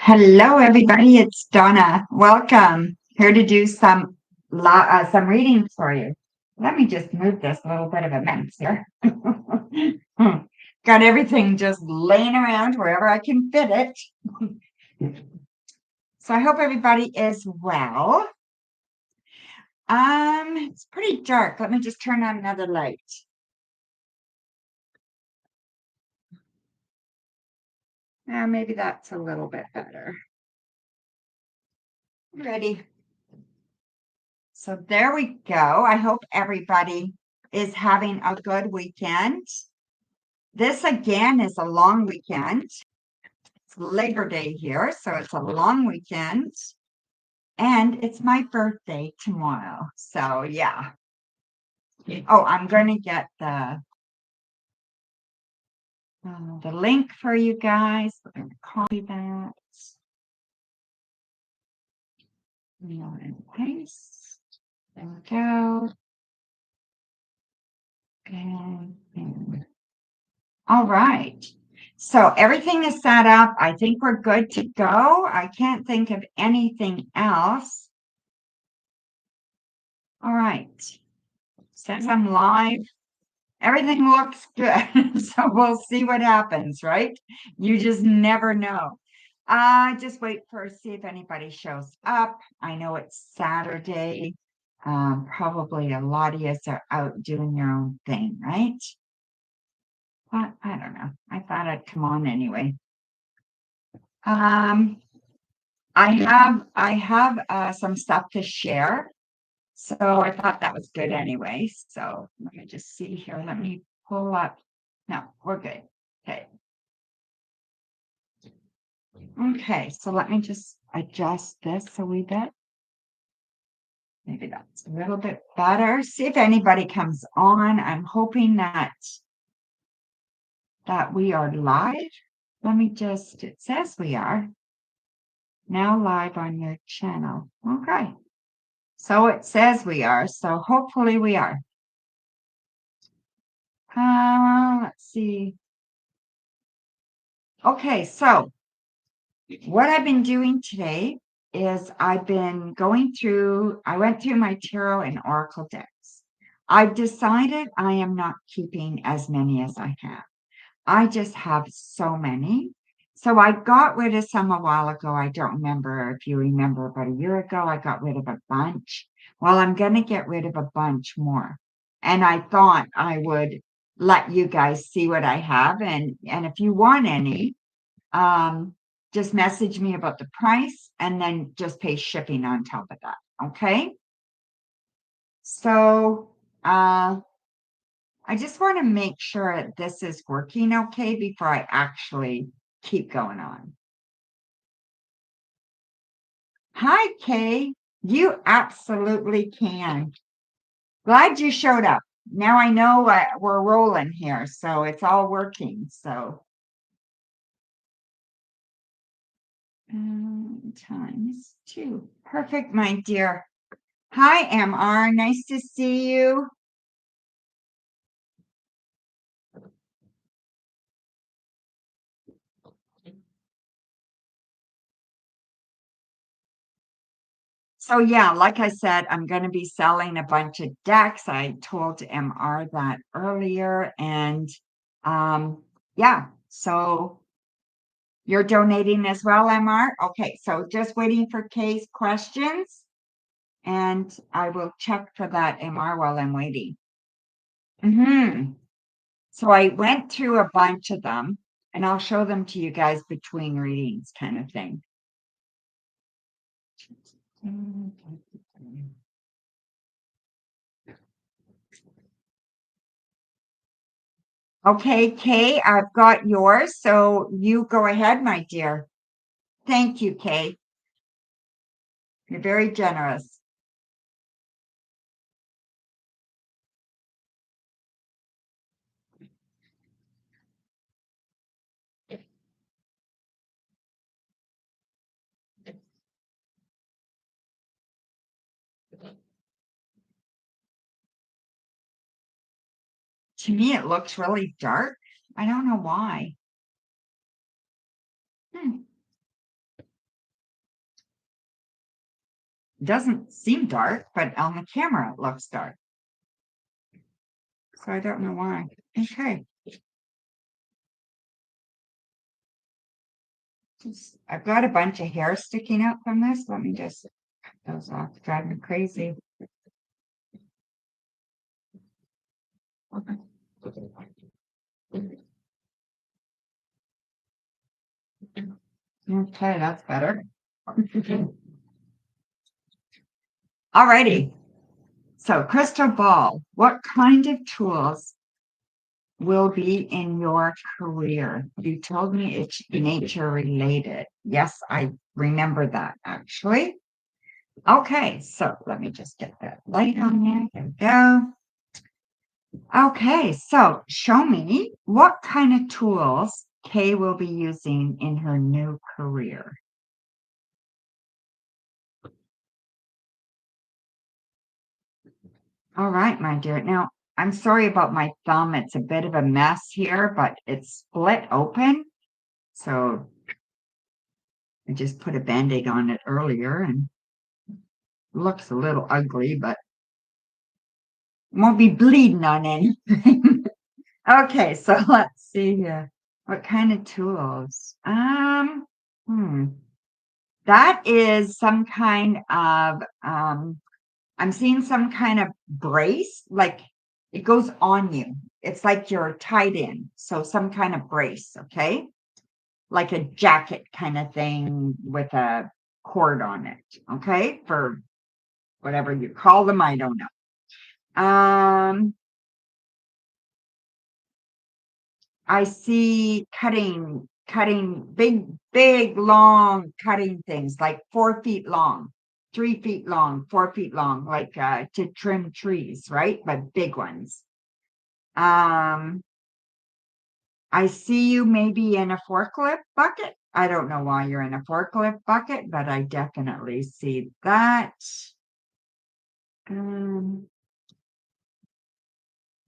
Hello, everybody. It's Donna. Welcome. Here to do some readings for you. Let me just move this little bit of a mess here. Got everything just laying around wherever I can fit it. So I hope everybody is well. It's pretty dark. Let me just turn on another light. Maybe that's a little bit better. Ready. So there we go. I hope everybody is having a good weekend. This again is a long weekend. It's Labor Day here, so it's a long weekend. And it's my birthday tomorrow. So yeah. Oh, I'm going to get the link for you guys. We're going to copy that. And paste. There we go. And all right. So everything is set up. I think we're good to go. I can't think of anything else. All right. Since I'm live, everything looks good. So we'll see what happens, right? You just never know. Just wait for see if anybody shows up. I know it's Saturday. Probably a lot of you are out doing your own thing, right? But I don't know. I thought I'd come on anyway. I have some stuff to share. So I thought that was good anyway. So let me just see here. Let me pull up. No, we're good. Okay. Okay, so let me just adjust this a wee bit. Maybe that's a little bit better. See if anybody comes on. I'm hoping that we are live. Let me just, it says we are now live on your channel. Okay. So it says we are, so hopefully we are. Let's see. Okay, so what I've been doing today is I've been going through, I went through my tarot and oracle decks. I've decided I am not keeping as many as I have. I just have so many. So I got rid of some a while ago. I don't remember if you remember, about a year ago, I got rid of a bunch. Well, I'm going to get rid of a bunch more. And I thought I would let you guys see what I have. And if you want any, just message me about the price and then just pay shipping on top of that. Okay. So, I just want to make sure this is working okay before I actually keep going on. Hi, Kay. You absolutely can. Glad you showed up. Now I know we're rolling here, so it's all working. So times 2. Perfect, my dear. Hi, MR. Nice to see you. So yeah, like I said, I'm going to be selling a bunch of decks. I told MR that earlier. And yeah, so you're donating as well, MR? Okay, so just waiting for Kay's questions. And I will check for that, MR, while I'm waiting. So I went through a bunch of them, and I'll show them to you guys between readings, kind of thing. Okay, Kay, I've got yours. So you go ahead, my dear. Thank you, Kay. You're very generous. To me, it looks really dark. I don't know why. doesn't seem dark, but on the camera it looks dark. So I don't know why. Okay. I've got a bunch of hair sticking out from this. Let me just cut those off. It's driving me crazy. Okay, that's better. Alrighty. So, crystal ball, what kind of tools will be in your career? You told me it's nature related. Yes, I remember that actually. Okay, so let me just get that light on there. There we go. Okay, so show me what kind of tools Kay will be using in her new career. All right, my dear. Now, I'm sorry about my thumb. It's a bit of a mess here, but it's split open. So I just put a Band-Aid on it earlier and looks a little ugly, but won't be bleeding on anything. Okay, so let's see here. What kind of tools? That is some kind of I'm seeing some kind of brace, like it goes on you. It's like you're tied in. So some kind of brace, okay? Like a jacket kind of thing with a cord on it, okay? For whatever you call them, I don't know. I see cutting big, long cutting things like 4 feet long, 3 feet long, 4 feet long, like to trim trees, right? But big ones. Um, I see you maybe in a forklift bucket. I don't know why you're in a forklift bucket, but I definitely see that. Um,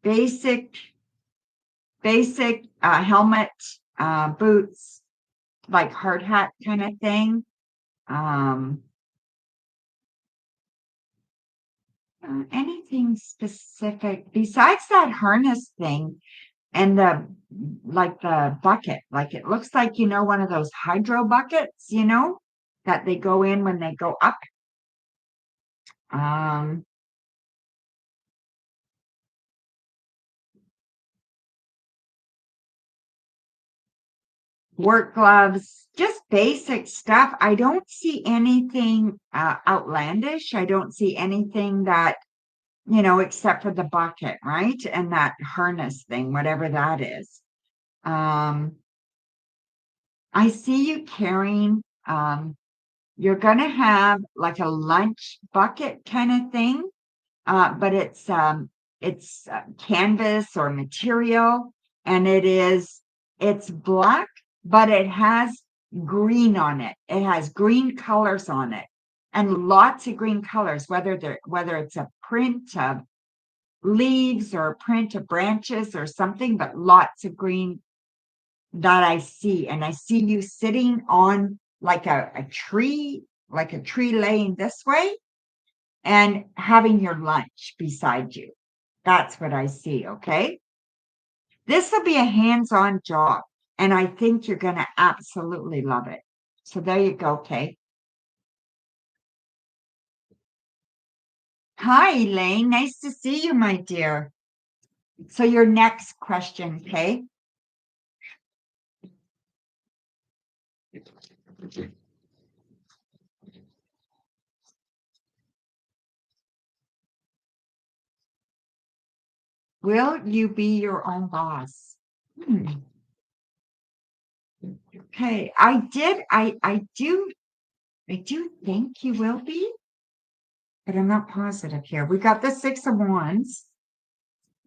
basic, basic helmet, boots, like hard hat kind of thing. Um, anything specific besides that harness thing and the bucket, like it looks like, one of those hydro buckets, that they go in when they go up. Um, work gloves, just basic stuff. I don't see anything outlandish. I don't see anything that, except for the bucket, right? And that harness thing, whatever that is. Um, I see you carrying, you're going to have like a lunch bucket kind of thing, but it's canvas or material, and it's black, but it has green on it. It has green colors on it, and lots of green colors. Whether it's a print of leaves or a print of branches or something, but lots of green that I see. And I see you sitting on like a tree, like a tree laying this way and having your lunch beside you. That's what I see. Okay. This will be a hands-on job, and I think you're going to absolutely love it. So there you go, Kay. Hi, Elaine. Nice to see you, my dear. So your next question, Kay. Will you be your own boss? Okay, I do think you will be, but I'm not positive here. We got the 6 of Wands,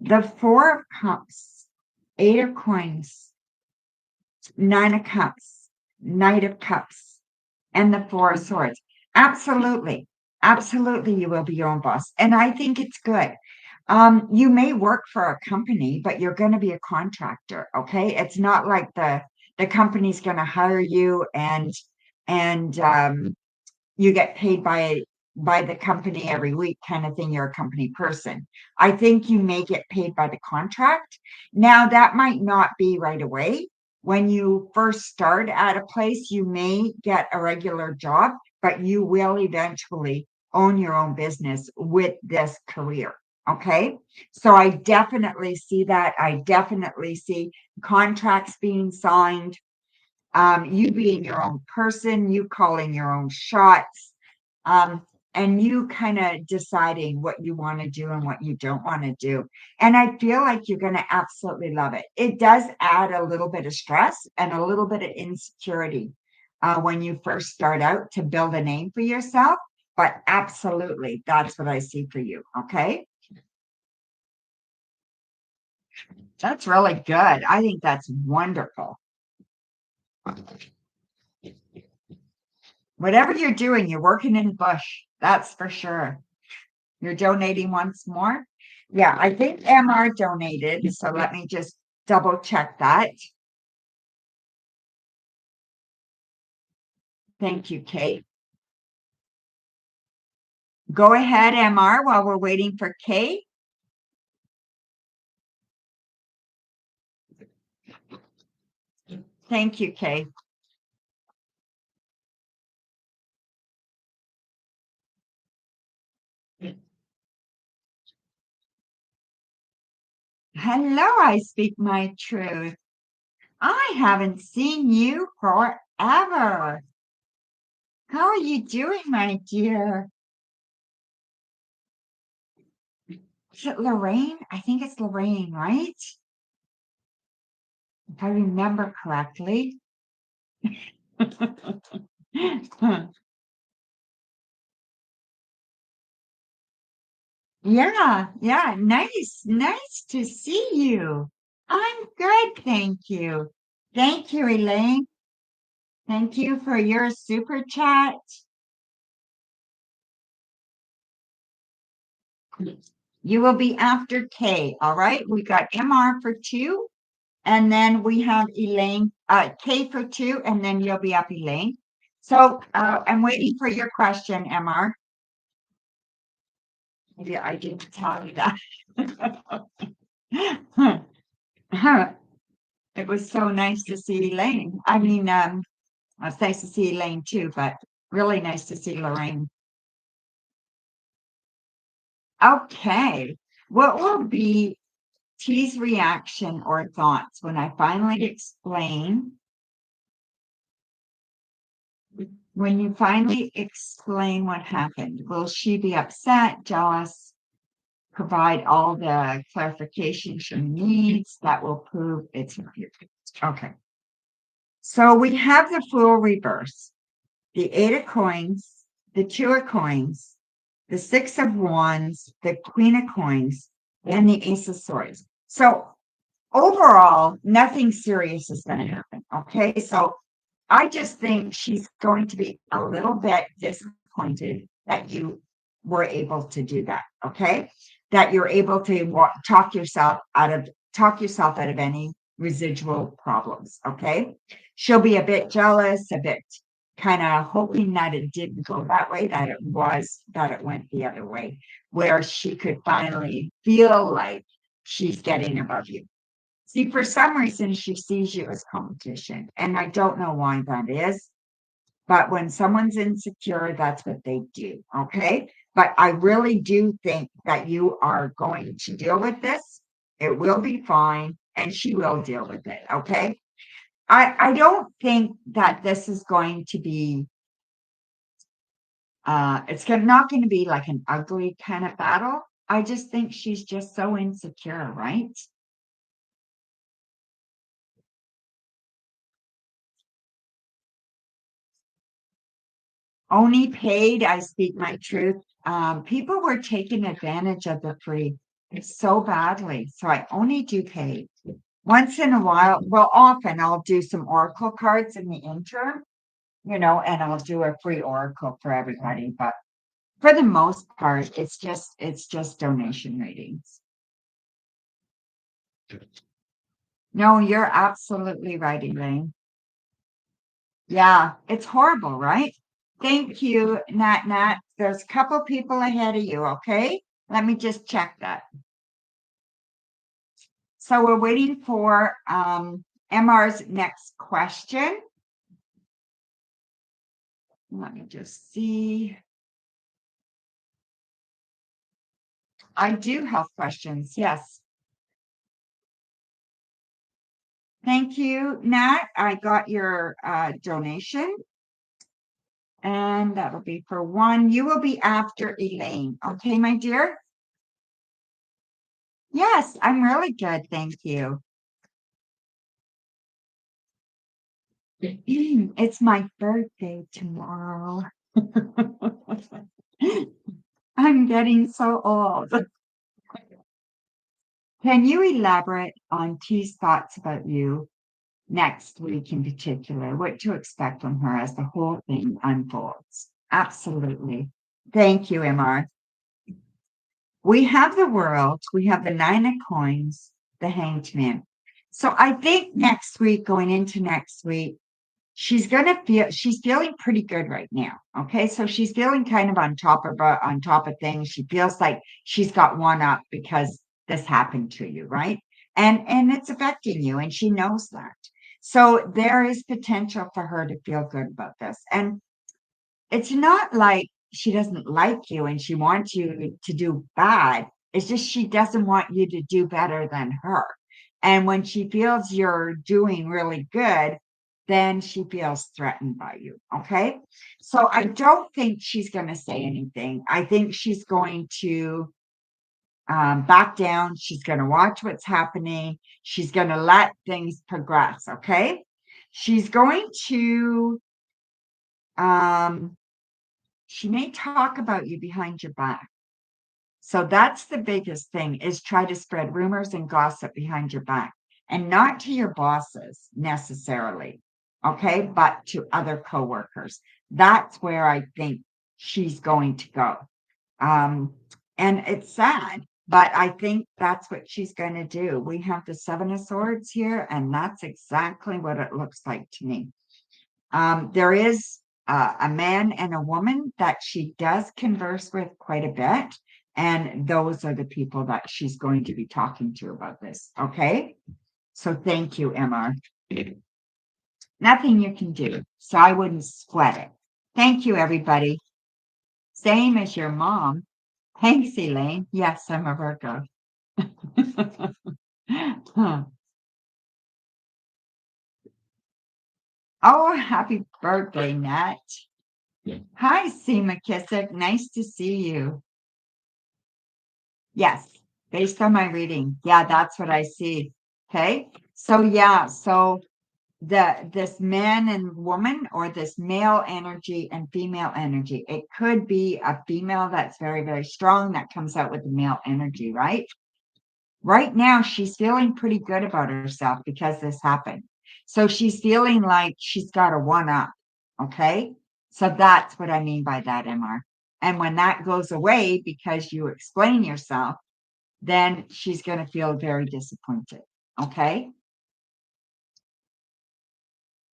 the 4 of Cups, 8 of Coins, 9 of Cups, Knight of Cups, and the 4 of Swords. Absolutely. Absolutely, you will be your own boss. And I think it's good. You may work for a company, but you're going to be a contractor. Okay. It's not like the company's going to hire you and you get paid by by the company every week kind of thing. You're a company person. I think you may get paid by the contract. Now, that might not be right away. When you first start at a place, you may get a regular job, but you will eventually own your own business with this career. Okay. So I definitely see that. I definitely see contracts being signed, you being your own person, you calling your own shots, um, and you kind of deciding what you want to do and what you don't want to do. And I feel like you're going to absolutely love it. It does add a little bit of stress and a little bit of insecurity when you first start out to build a name for yourself. But absolutely, that's what I see for you. Okay. That's really good. I think that's wonderful. Whatever you're doing, you're working in the bush. That's for sure. You're donating once more. Yeah, I think MR donated. So let me just double check that. Thank you, Kate. Go ahead, MR, while we're waiting for Kate. Thank you, Kate. Hello, I speak my truth. I haven't seen you forever. How are you doing, my dear? Is it Lorraine? I think it's Lorraine, right? If I remember correctly. Yeah, yeah, nice to see you. I'm good, thank you. Thank you, Elaine. Thank you for your super chat. You will be after Kay, all right? We got MR for two, and then we have Elaine, K for two, and then you'll be up, Elaine. So I'm waiting for your question, MR. Maybe I didn't tell you that. It was so nice to see Elaine. I mean, it's nice to see Elaine too, but really nice to see Lorraine. Okay. What will be T's reaction or thoughts when I finally explain? When you finally explain what happened, will she be upset, jealous, provide all the clarification she needs that will prove it's not your fault? Okay. So we have the Fool reverse, the Eight of Coins, the Two of Coins, the Six of Wands, the Queen of Coins, and the Ace of Swords. So overall, nothing serious is going to happen. Okay. So I just think she's going to be a little bit disappointed that you were able to do that. Okay. That you're able to talk yourself out of any residual problems. Okay. She'll be a bit jealous, a bit kind of hoping that it didn't go that way, that it went the other way, where she could finally feel like she's getting above you. See, for some reason, she sees you as competition, and I don't know why that is. But when someone's insecure, that's what they do. Okay. But I really do think that you are going to deal with this. It will be fine, and she will deal with it. Okay. I don't think that this is going to be not going to be like an ugly kind of battle. I just think she's just so insecure, right? Only paid, I speak my truth. People were taking advantage of the free so badly. So I only do paid. Once in a while, well, often I'll do some oracle cards in the interim, and I'll do a free oracle for everybody. But for the most part, it's just donation readings. No, you're absolutely right, Elaine. Yeah, it's horrible, right? Thank you, Nat. There's a couple people ahead of you, okay? Let me just check that. So we're waiting for MR's next question. Let me just see. I do have questions, yes. Thank you, Nat. I got your donation. And that'll be for one. You will be after Elaine. Okay, my dear? Yes, I'm really good. Thank you. It's my birthday tomorrow. I'm getting so old. Can you elaborate on T's thoughts about you next week in particular? What to expect from her as the whole thing unfolds? Absolutely. Thank you, MR. We have the world, we have the nine of coins, the hanged man. So I think next week, going into next week, she's feeling pretty good right now. Okay. So she's feeling kind of on top of things. She feels like she's got one up because this happened to you, right? And it's affecting you, and she knows that. So there is potential for her to feel good about this. And it's not like she doesn't like you and she wants you to do bad. It's just she doesn't want you to do better than her. And when she feels you're doing really good, then she feels threatened by you. Okay. So I don't think she's going to say anything. I think she's going to back down. She's going to watch what's happening. She's going to let things progress. Okay. She's going to um, she may talk about you behind your back. So that's the biggest thing, is try to spread rumors and gossip behind your back, and not to your bosses necessarily, okay, but to other coworkers. That's where I think she's going to go. Um, and it's sad, but I think that's what she's going to do. We have the Seven of Swords here, and that's exactly what it looks like to me. There is a man and a woman that she does converse with quite a bit. And those are the people that she's going to be talking to about this. Okay. So thank you, MR. Nothing you can do. So I wouldn't sweat it. Thank you, everybody. Same as your mom. Thanks, Elaine. Yes, I'm a Virgo. Huh. Oh, happy birthday, Nat. Hi, C. McKissick. Nice to see you. Yes, based on my reading. Yeah, that's what I see. Okay. So yeah, so this man and woman, or this male energy and female energy, it could be a female that's very, very strong that comes out with the male energy, right? Right now, she's feeling pretty good about herself because this happened. So she's feeling like she's got a one up. Okay. So that's what I mean by that, MR. And when that goes away because you explain yourself, then she's going to feel very disappointed. Okay.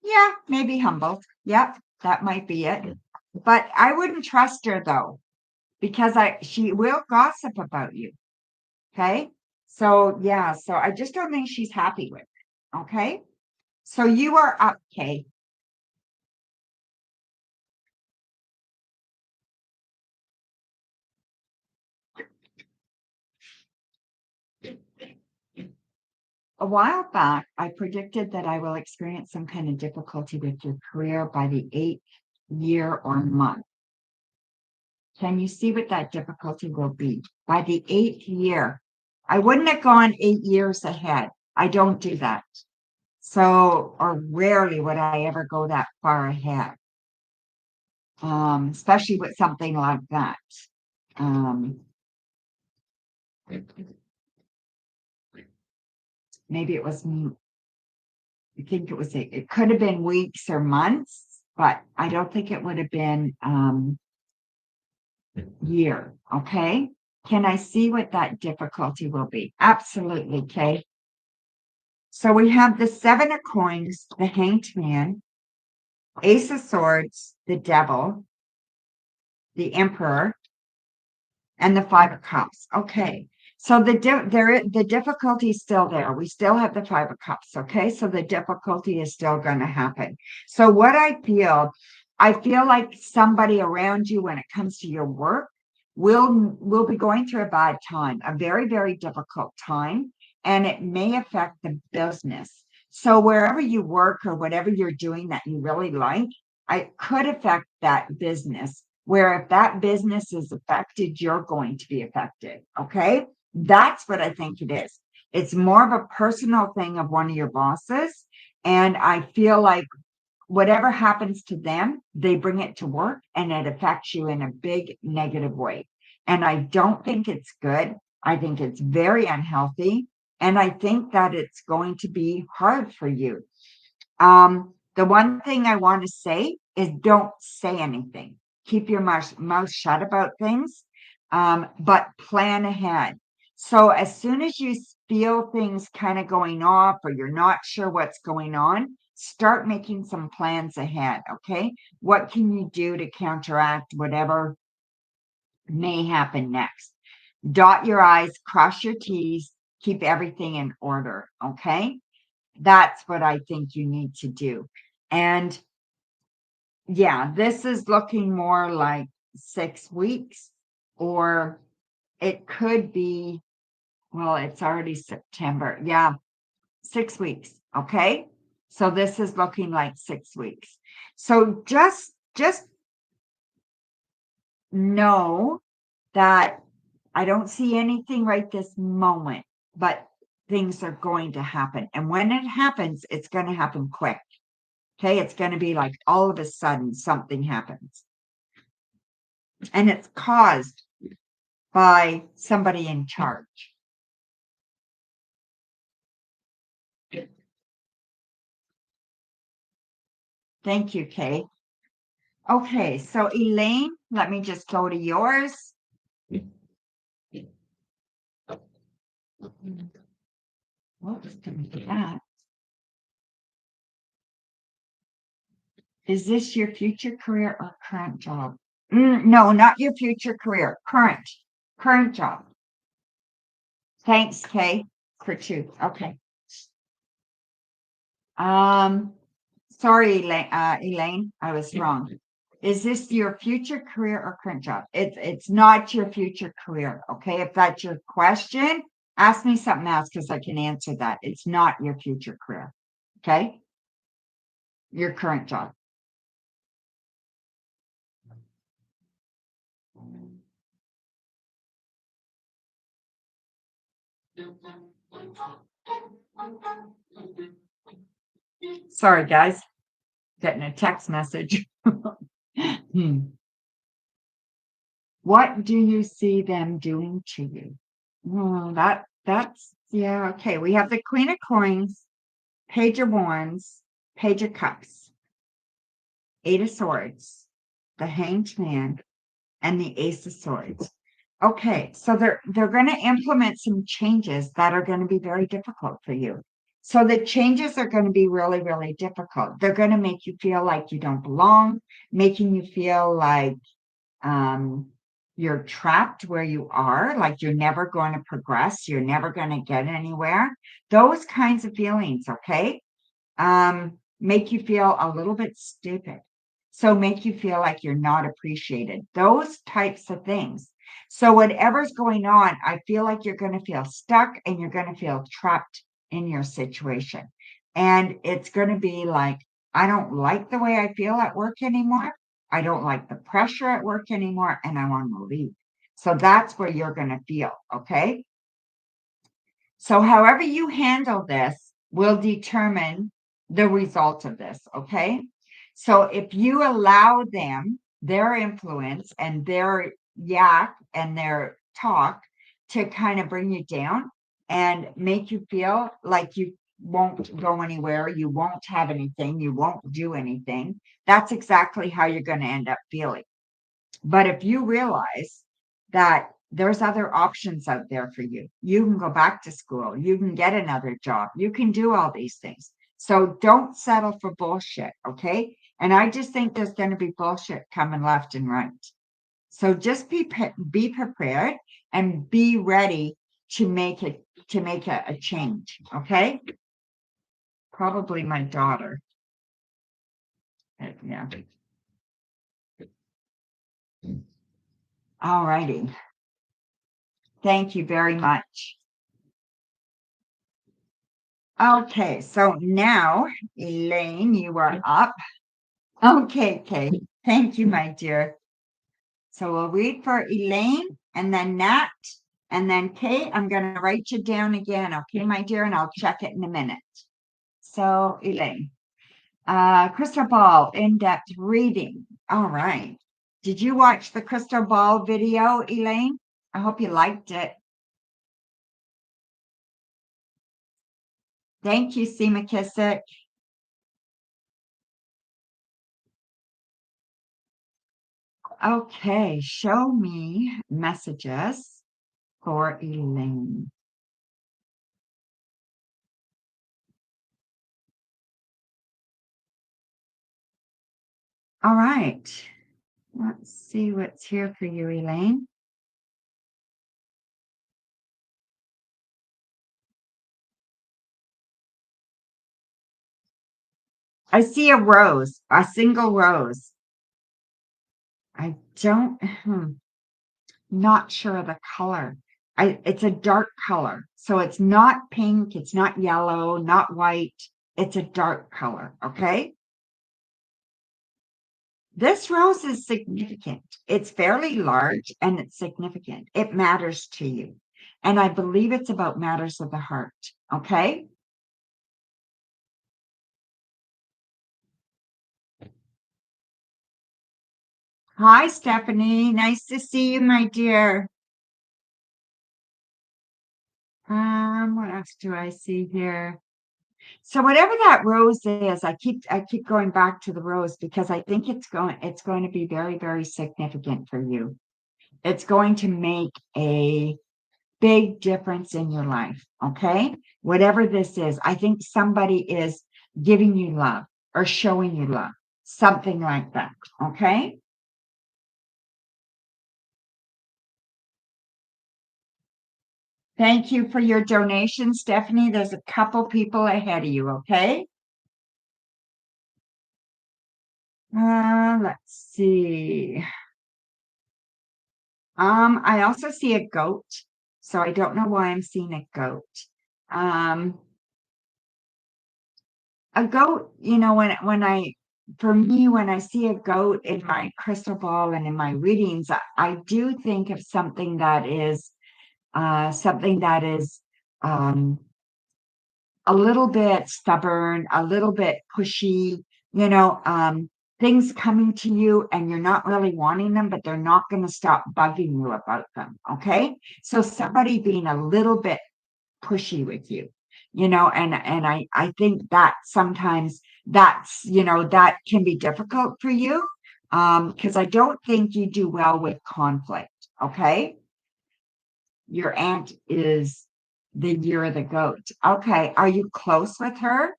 Yeah, maybe humbled. Yep, that might be it. But I wouldn't trust her though, because she will gossip about you. Okay. So yeah, so I just don't think she's happy with it. Okay. So you are up, Kay. A while back, I predicted that I will experience some kind of difficulty with your career by the 8th year or month. Can you see what that difficulty will be by the 8th year? I wouldn't have gone 8 years ahead. I don't do that. So, or rarely would I ever go that far ahead, especially with something like that. Um, maybe it was, I think it could have been weeks or months, but I don't think it would have been year. Okay. Can I see what that difficulty will be? Absolutely. Okay. So we have the Seven of Coins, the Hanged Man, Ace of Swords, the Devil, the Emperor, and the Five of Cups. Okay. So the difficulty is still there. We still have the Five of Cups. Okay. So the difficulty is still going to happen. So what I feel like somebody around you when it comes to your work will be going through a bad time, a very, very difficult time, and it may affect the business. So wherever you work or whatever you're doing that you really like, it could affect that business, where if that business is affected, you're going to be affected. Okay. That's what I think it is. It's more of a personal thing of one of your bosses. And I feel like whatever happens to them, they bring it to work and it affects you in a big negative way. And I don't think it's good. I think it's very unhealthy. And I think that it's going to be hard for you. The one thing I want to say is don't say anything. Keep your mouth shut about things, but plan ahead. So as soon as you feel things kind of going off or you're not sure what's going on, start making some plans ahead. Okay. What can you do to counteract whatever may happen next? Dot your I's, cross your T's, keep everything in order. Okay. That's what I think you need to do. And yeah, this is looking more like 6 weeks, or it could be, well, it's already September. Yeah, 6 weeks. Okay. So this is looking like 6 weeks. So just know that I don't see anything right this moment, but things are going to happen. And when it happens, it's going to happen quick. Okay. It's going to be like all of a sudden something happens. And it's caused by somebody in charge. Thank you, Kay. Okay, so Elaine, let me just go to yours. What was going to be that? Is this your future career or current job? No, not your future career. Current job. Thanks, Kay, for truth. Okay. Sorry, Elaine, I was wrong. Is this your future career or current job? It's not your future career. Okay. If that's your question, ask me something else because I can answer that. It's not your future career. Okay. Your current job. Sorry, guys. Getting a text message. What do you see them doing to you? Oh, that's yeah, okay. We have the Queen of Coins, Page of Wands, Page of Cups, Eight of Swords, the Hanged Man, and the Ace of Swords. Okay, so they're going to implement some changes that are going to be very difficult for you. So the changes are going to be really, really difficult. They're going to make you feel like you don't belong, making you feel like you're trapped where you are, like you're never going to progress, you're never going to get anywhere. Those kinds of feelings, okay? Make you feel a little bit stupid. So make you feel like you're not appreciated. Those types of things. So whatever's going on, I feel like you're going to feel stuck and you're going to feel trapped in your situation. And it's going to be like, I don't like the way I feel at work anymore. I don't like the pressure at work anymore, and I want to leave. So that's where you're going to feel. Okay. So however you handle this will determine the result of this. Okay. So if you allow them, their influence and their yak and their talk to kind of bring you down and make you feel like you won't go anywhere, you won't have anything, you won't do anything, that's exactly how you're going to end up feeling. But if you realize that there's other options out there for you, you can go back to school, you can get another job, you can do all these things. So don't settle for bullshit, okay? And I just think there's going to be bullshit coming left and right. So just be prepared and be ready to make a change. Okay. Probably my daughter. Yeah. All righty. Thank you very much. Okay, so now, Elaine, you are up. Okay, Kate. Thank you, my dear. So we'll read for Elaine and then Nat and then Kate. I'm going to write you down again. Okay, my dear, and I'll check it in a minute. So, Elaine, crystal ball, in-depth reading. All right. Did you watch the crystal ball video, Elaine? I hope you liked it. Thank you, Seema Kissick. Okay, show me messages for Elaine. All right. Let's see what's here for you, Elaine. I see a rose, a single rose. I don't, not sure of the color. It's a dark color. So it's not pink, it's not yellow, not white. It's a dark color. Okay. This rose is significant. It's fairly large and it's significant. It matters to you. And I believe it's about matters of the heart. Okay. Hi, Stephanie. Nice to see you, my dear. What else do I see here? So whatever that rose is, I keep going back to the rose because I think it's going to be very, very significant for you. It's going to make a big difference in your life. Okay. Whatever this is, I think somebody is giving you love or showing you love, something like that. Okay. Thank you for your donation, Stephanie. There's a couple people ahead of you. Okay. Let's see. I also see a goat, so I don't know why I'm seeing a goat. Um, a goat, for me, when I see a goat in my crystal ball and in my readings, I do think of something that is um a little bit stubborn, a little bit pushy, you know, things coming to you and you're not really wanting them, but they're not going to stop bugging you about them. Okay. So somebody being a little bit pushy with you, and I think that sometimes that can be difficult for you. Because I don't think you do well with conflict. Okay. Your aunt is the year of the goat. Okay. Are you close with her?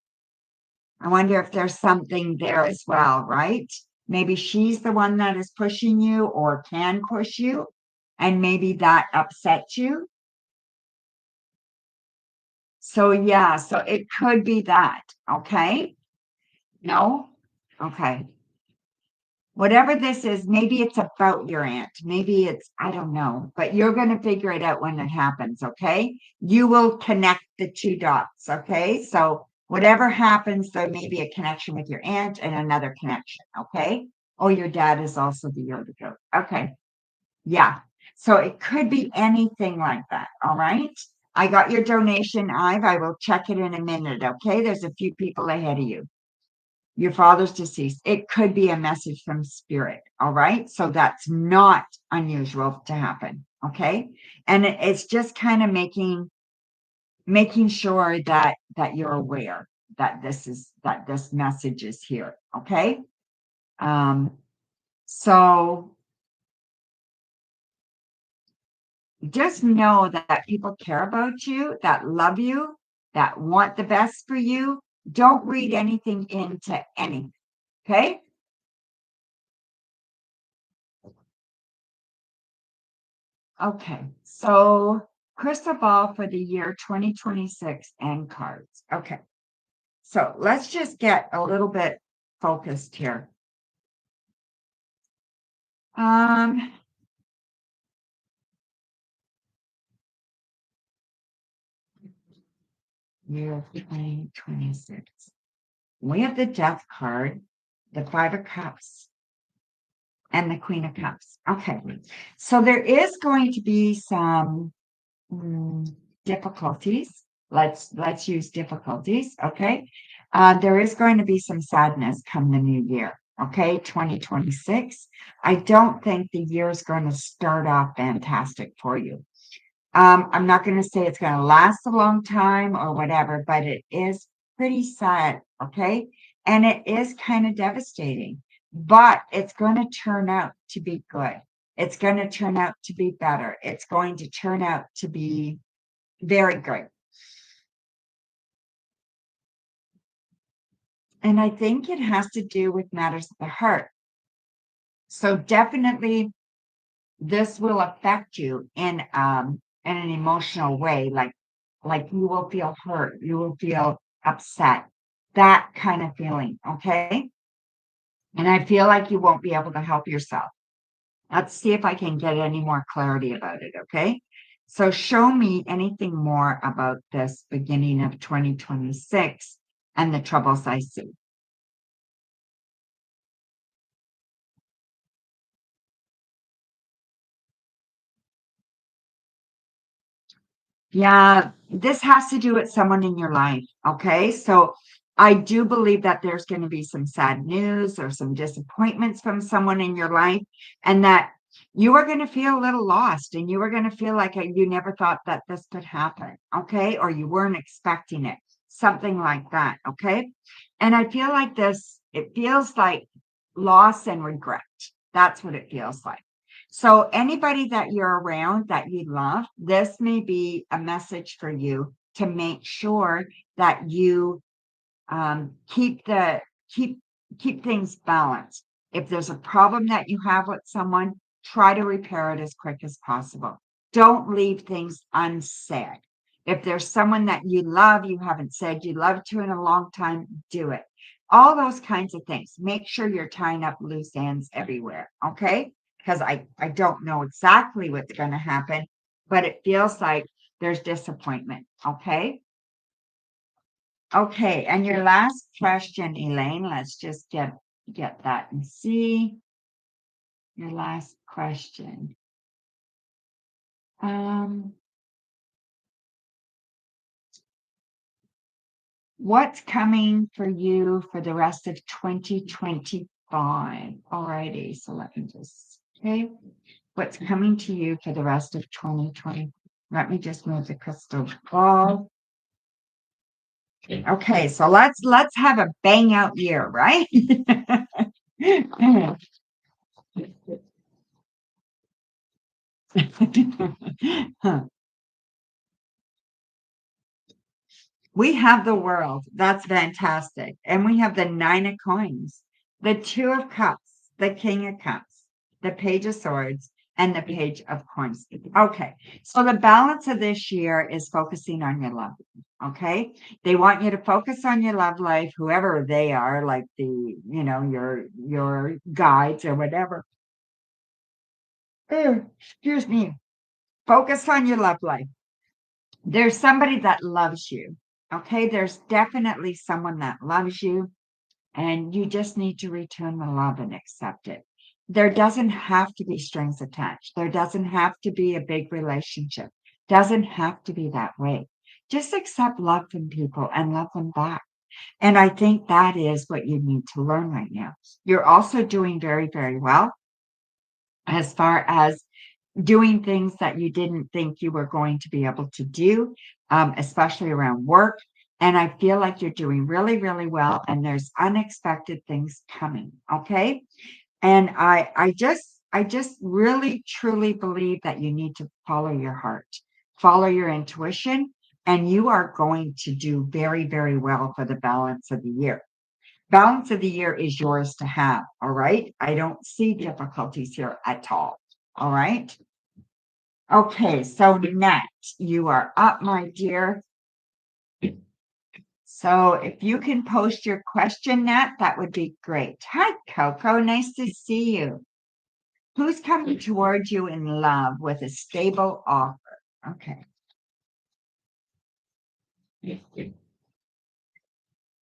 I wonder if there's something there as well, right? Maybe she's the one that is pushing you or can push you, and maybe that upsets you. So, yeah, so it could be that. Okay. No. Okay. Whatever this is, maybe it's about your aunt. Maybe I don't know, but you're going to figure it out when it happens. Okay. You will connect the two dots. Okay. So, whatever happens, there may be a connection with your aunt and another connection. Okay. Oh, your dad is also the year to go. Okay. Yeah. So, it could be anything like that. All right. I got your donation, Ive. I will check it in a minute. Okay. There's a few people ahead of you. Your father's deceased. It could be a message from spirit. All right. So that's not unusual to happen. Okay. And it's just kind of making sure that you're aware that this message is here. Okay. Um, so just know that people care about you, that love you, that want the best for you. Don't read anything into anything. Okay. Okay, so crystal ball for the year 2026 and cards. Okay, so let's just get a little bit focused here. Um, year 2026. We have the Death card, the Five of Cups, and the Queen of Cups. Okay, so there is going to be some difficulties. Let's use difficulties. Okay, there is going to be some sadness come the new year. Okay, 2026. I don't think the year is going to start off fantastic for you. I'm not going to say it's going to last a long time or whatever, but it is pretty sad. Okay, and it is kind of devastating, but it's going to turn out to be good. It's going to turn out to be better. It's going to turn out to be very good. And I think it has to do with matters of the heart. So definitely this will affect you in an emotional way, like you will feel hurt, you will feel upset, that kind of feeling, okay? And I feel like you won't be able to help yourself. Let's see if I can get any more clarity about it, okay? So show me anything more about this beginning of 2026 and the troubles I see. Yeah, this has to do with someone in your life. Okay. So I do believe that there's going to be some sad news or some disappointments from someone in your life, and that you are going to feel a little lost and you are going to feel like you never thought that this could happen. Okay. Or you weren't expecting it, something like that. Okay. And I feel like it feels like loss and regret. That's what it feels like. So anybody that you're around that you love, this may be a message for you to make sure that you keep keep keep things balanced. If there's a problem that you have with someone, try to repair it as quick as possible. Don't leave things unsaid. If there's someone that you love, you haven't said you love to in a long time, do it. All those kinds of things. Make sure you're tying up loose ends everywhere. Okay. Because I don't know exactly what's going to happen, but it feels like there's disappointment. Okay. Okay, and your last question, Elaine, let's just get that and see your last question. Um, what's coming for you for the rest of 2025? Alrighty, so let me just okay. What's coming to you for the rest of 2020? Let me just move the crystal ball. Okay, so let's have a bang out year, right? We have the world. That's fantastic. And we have the nine of coins, the two of cups, the king of cups, the page of swords, and the page of coins. Okay. So the balance of this year is focusing on your love. Okay. They want you to focus on your love life, whoever they are, like your guides or whatever. Excuse me. Focus on your love life. There's somebody that loves you. Okay, there's definitely someone that loves you, and you just need to return the love and accept it. There doesn't have to be strings attached. There doesn't have to be a big relationship. Doesn't have to be that way. Just accept love from people and love them back. And I think that is what you need to learn right now. You're also doing very, very well as far as doing things that you didn't think you were going to be able to do, especially around work. And I feel like you're doing really, really well, and there's unexpected things coming. Okay. And I just really truly believe that you need to follow your heart, follow your intuition, and you are going to do very, very well for the balance of the year. Balance of the year is yours to have. All right. I don't see difficulties here at all. All right. Okay, so next, you are up, my dear. So if you can post your question, Nat, that would be great. Hi, Coco. Nice to see you. Who's coming towards you in love with a stable offer? Okay.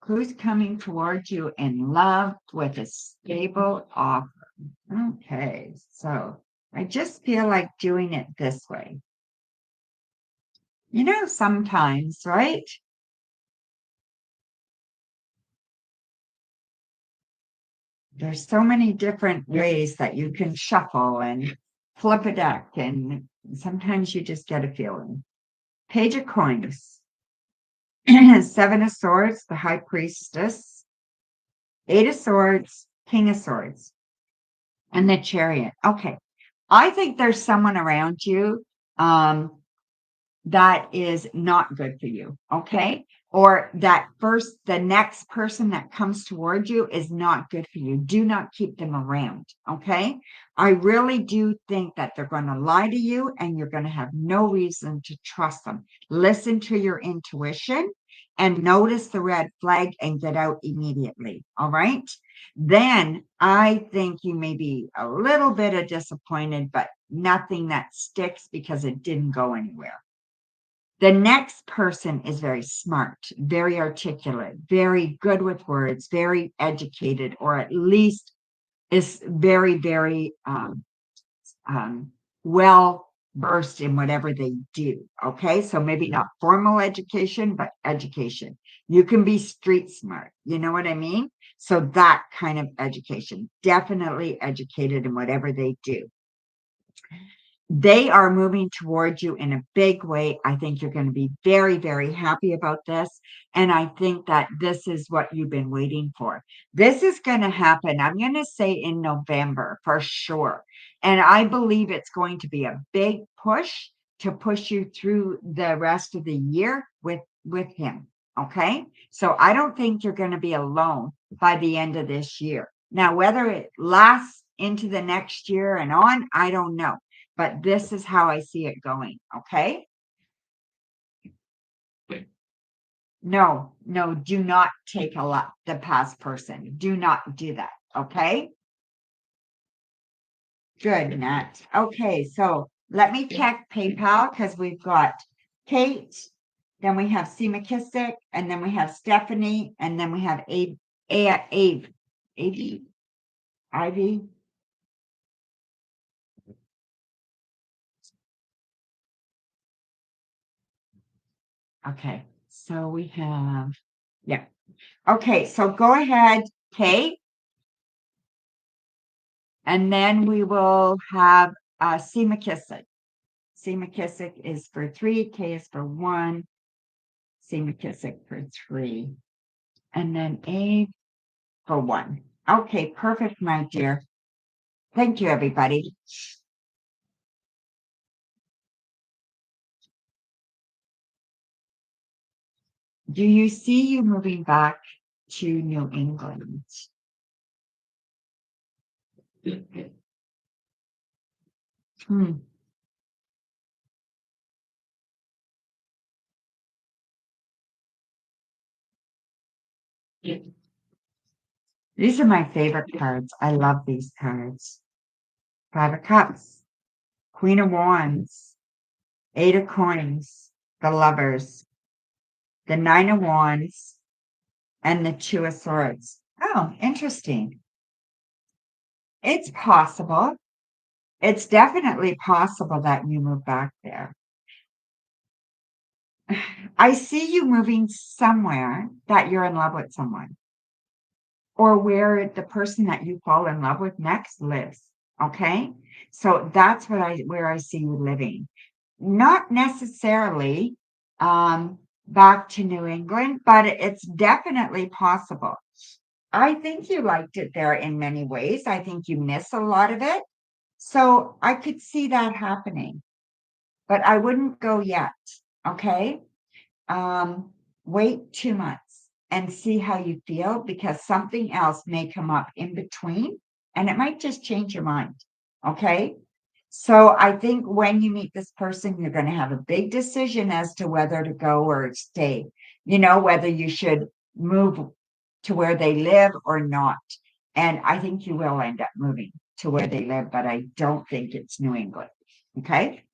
Who's coming towards you in love with a stable offer? Okay, so I just feel like doing it this way. Sometimes, right? There's so many different ways that you can shuffle and flip a deck, and sometimes you just get a feeling. Page of Coins, Seven of Swords, the High Priestess, Eight of Swords, King of Swords, and the Chariot. Okay. I think there's someone around you that is not good for you. Okay. Or the next person that comes toward you is not good for you. Do not keep them around. Okay. I really do think that they're going to lie to you and you're going to have no reason to trust them. Listen to your intuition and notice the red flag and get out immediately. All right. Then I think you may be a little bit of disappointed, but nothing that sticks because it didn't go anywhere. The next person is very smart, very articulate, very good with words, very educated, or at least is very, very well versed in whatever they do. Okay. So maybe not formal education, but education. You can be street smart. You know what I mean? So that kind of education, definitely educated in whatever they do. They are moving towards you in a big way. I think you're going to be very, very happy about this. And I think that this is what you've been waiting for. This is going to happen, I'm going to say in November for sure. And I believe it's going to be a big push to push you through the rest of the year with him. Okay. So I don't think you're going to be alone by the end of this year. Now, whether it lasts into the next year and on, I don't know. But this is how I see it going. Okay. No, no, do not take a lot the past person. Do not do that. Okay. Good, Nat. Okay, so let me check PayPal because we've got Kate, then we have C McKissick, and then we have Stephanie, and then we have Abe, Ivy. Okay, so we have, yeah. Okay, so go ahead, Kate. And then we will have C. McKissick. C. McKissick is for 3, K is for 1, C. McKissick for 3, and then A for 1. Okay, perfect, my dear. Thank you, everybody. Do you see you moving back to New England? Hmm. These are my favorite cards. I love these cards. Five of Cups, Queen of Wands, Eight of Coins, the Lovers, the Nine of Wands, and the Two of Swords. Oh, interesting. It's possible. It's definitely possible that you move back there. I see you moving somewhere that you're in love with someone or where the person that you fall in love with next lives. Okay. So that's where I see you living. Not necessarily back to New England, but it's definitely possible. I think you liked it there in many ways. I think you miss a lot of it. So I could see that happening, but I wouldn't go yet. Okay. Wait 2 months and see how you feel because something else may come up in between and it might just change your mind. Okay. So I think when you meet this person, you're going to have a big decision as to whether to go or stay, whether you should move to where they live or not. And I think you will end up moving to where they live, but I don't think it's New England. Okay.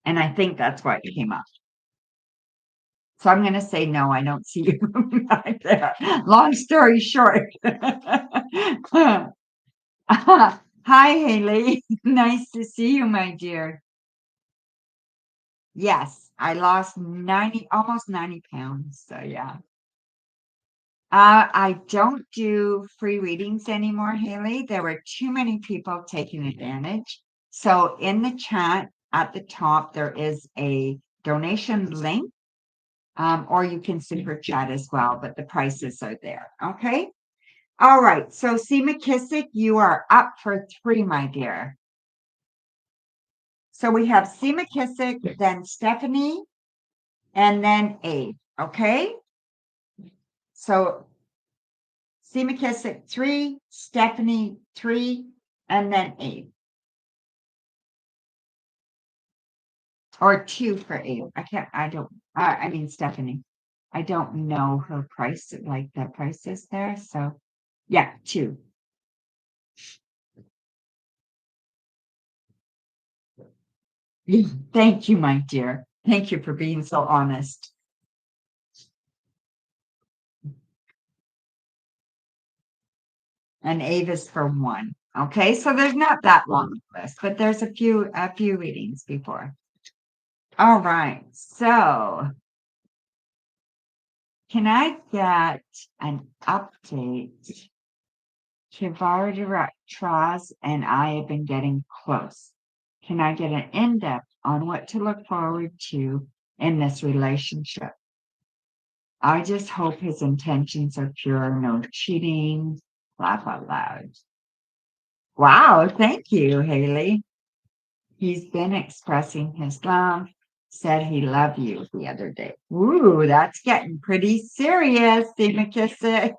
And I think that's why it came up. So I'm going to say no, I don't see you moving back there. Long story short. Hi, Haley. Nice to see you, my dear. Yes, I lost 90, almost 90 pounds. So yeah. I don't do free readings anymore, Haley. There were too many people taking advantage. So in the chat at the top, there is a donation link, or you can super chat as well, but the prices are there. Okay. All right. So C. McKissick, you are up for 3, my dear. So we have C. McKissick, then Stephanie, and then Abe. Okay. So C. McKissick 3, Stephanie 3, and then Abe. Or 2 for Abe. I mean Stephanie. I don't know her price, like the prices there. So yeah, 2. Thank you, my dear. Thank you for being so honest. And Abe is for 1. Okay, so there's not that long list, but there's a few readings before. All right, so can I get an update? Tras and I have been getting close. Can I get an in-depth on what to look forward to in this relationship? I just hope his intentions are pure, no cheating, laugh out loud. Wow, thank you, Haley. He's been expressing his love, said he loved you the other day. Ooh, that's getting pretty serious, see McKissick.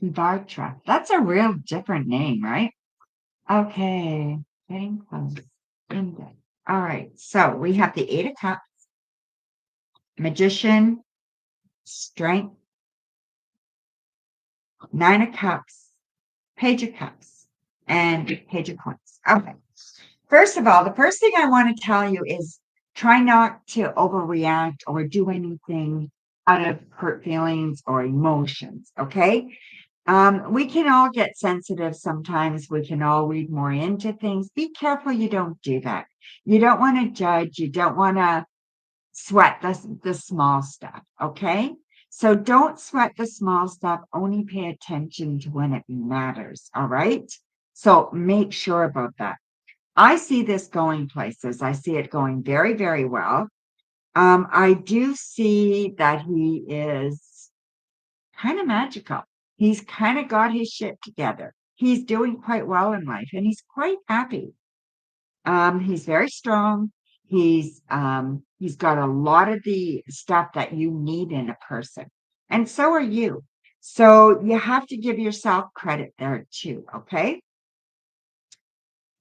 Bartra. That's a real different name, right? Okay, getting close. Index. All right, so we have the 8 of Cups, Magician, Strength, 9 of Cups, Page of Cups, and Page of Coins. Okay. First of all, the first thing I want to tell you is try not to overreact or do anything out of hurt feelings or emotions. Okay. We can all get sensitive sometimes. We can all read more into things. Be careful you don't do that. You don't want to judge. You don't want to sweat the small stuff. Okay. So don't sweat the small stuff. Only pay attention to when it matters. All right. So make sure about that. I see this going places. I see it going very, very well. I do see that he is kind of magical. He's kind of got his shit together. He's doing quite well in life and he's quite happy. He's very strong. He's got a lot of the stuff that you need in a person. And so are you. So you have to give yourself credit there too, okay?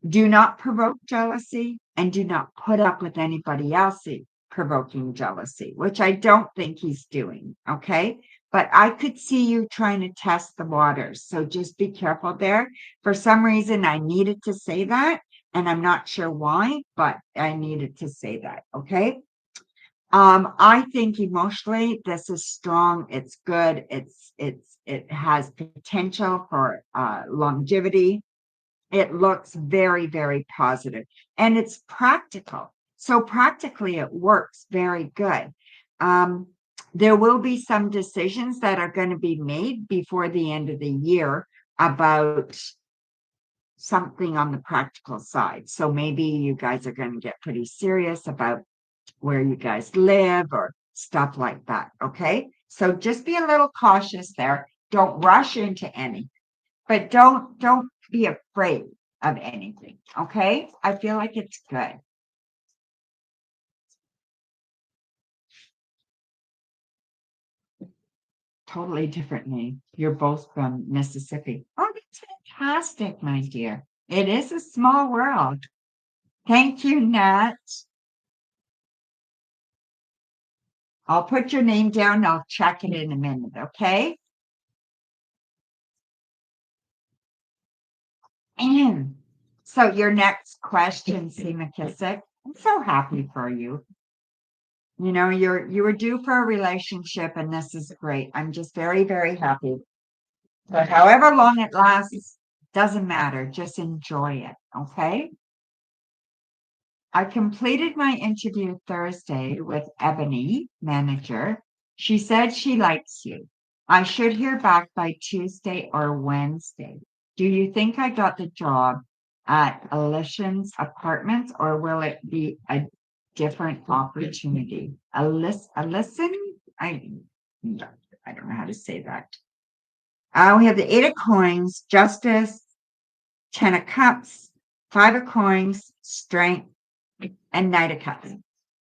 Do not provoke jealousy and do not put up with anybody else provoking jealousy, which I don't think he's doing. Okay. But I could see you trying to test the waters. So just be careful there. For some reason, I needed to say that. And I'm not sure why, but I needed to say that. Okay. I think emotionally this is strong. It's good. It has potential for longevity. It looks very, very positive and it's practical. So practically it works very good. There will be some decisions that are going to be made before the end of the year about something on the practical side. So maybe you guys are going to get pretty serious about where you guys live or stuff like that. Okay. So just be a little cautious there. Don't rush into anything, but don't be afraid of anything. Okay. I feel like it's good. totally different name. You're both from Mississippi. Oh, that's fantastic, my dear. It is a small world. Thank you, Nat. I'll put your name down. I'll check it in a minute, okay? So your next question, Seema Kissick. I'm so happy for you. You know, you were due for a relationship, and this is great. I'm just very, very happy. But however long it lasts, doesn't matter. Just enjoy it, okay? I completed my interview Thursday with Ebony, manager. She said she likes you. I should hear back by Tuesday or Wednesday. Do you think I got the job at Alician's apartments, or will it be a different opportunity? Alison? I I don't know how to say that. We have the Eight of Coins, Justice, Ten of Cups, Five of Coins, Strength, and Knight of Cups.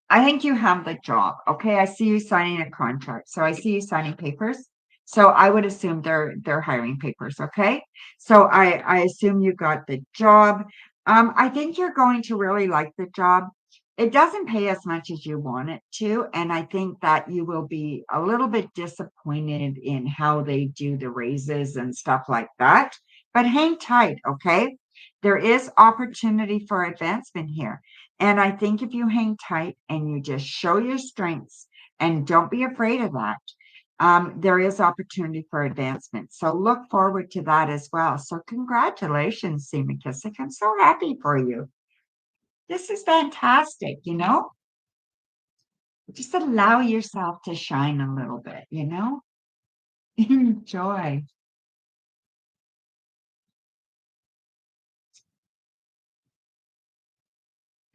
I think you have the job. Okay. I see you signing a contract. So I see you signing papers. So I would assume they're hiring papers. Okay. So I assume you got the job. I think you're going to really like the job. It doesn't pay as much as you want it to. And I think that you will be a little bit disappointed in how they do the raises and stuff like that. But hang tight. Okay. There is opportunity for advancement here. And I think if you hang tight and you just show your strengths and don't be afraid of that, there is opportunity for advancement. So look forward to that as well. So congratulations, Seema Kissick. I'm so happy for you. This is fantastic, you know? Just allow yourself to shine a little bit, you know? Enjoy.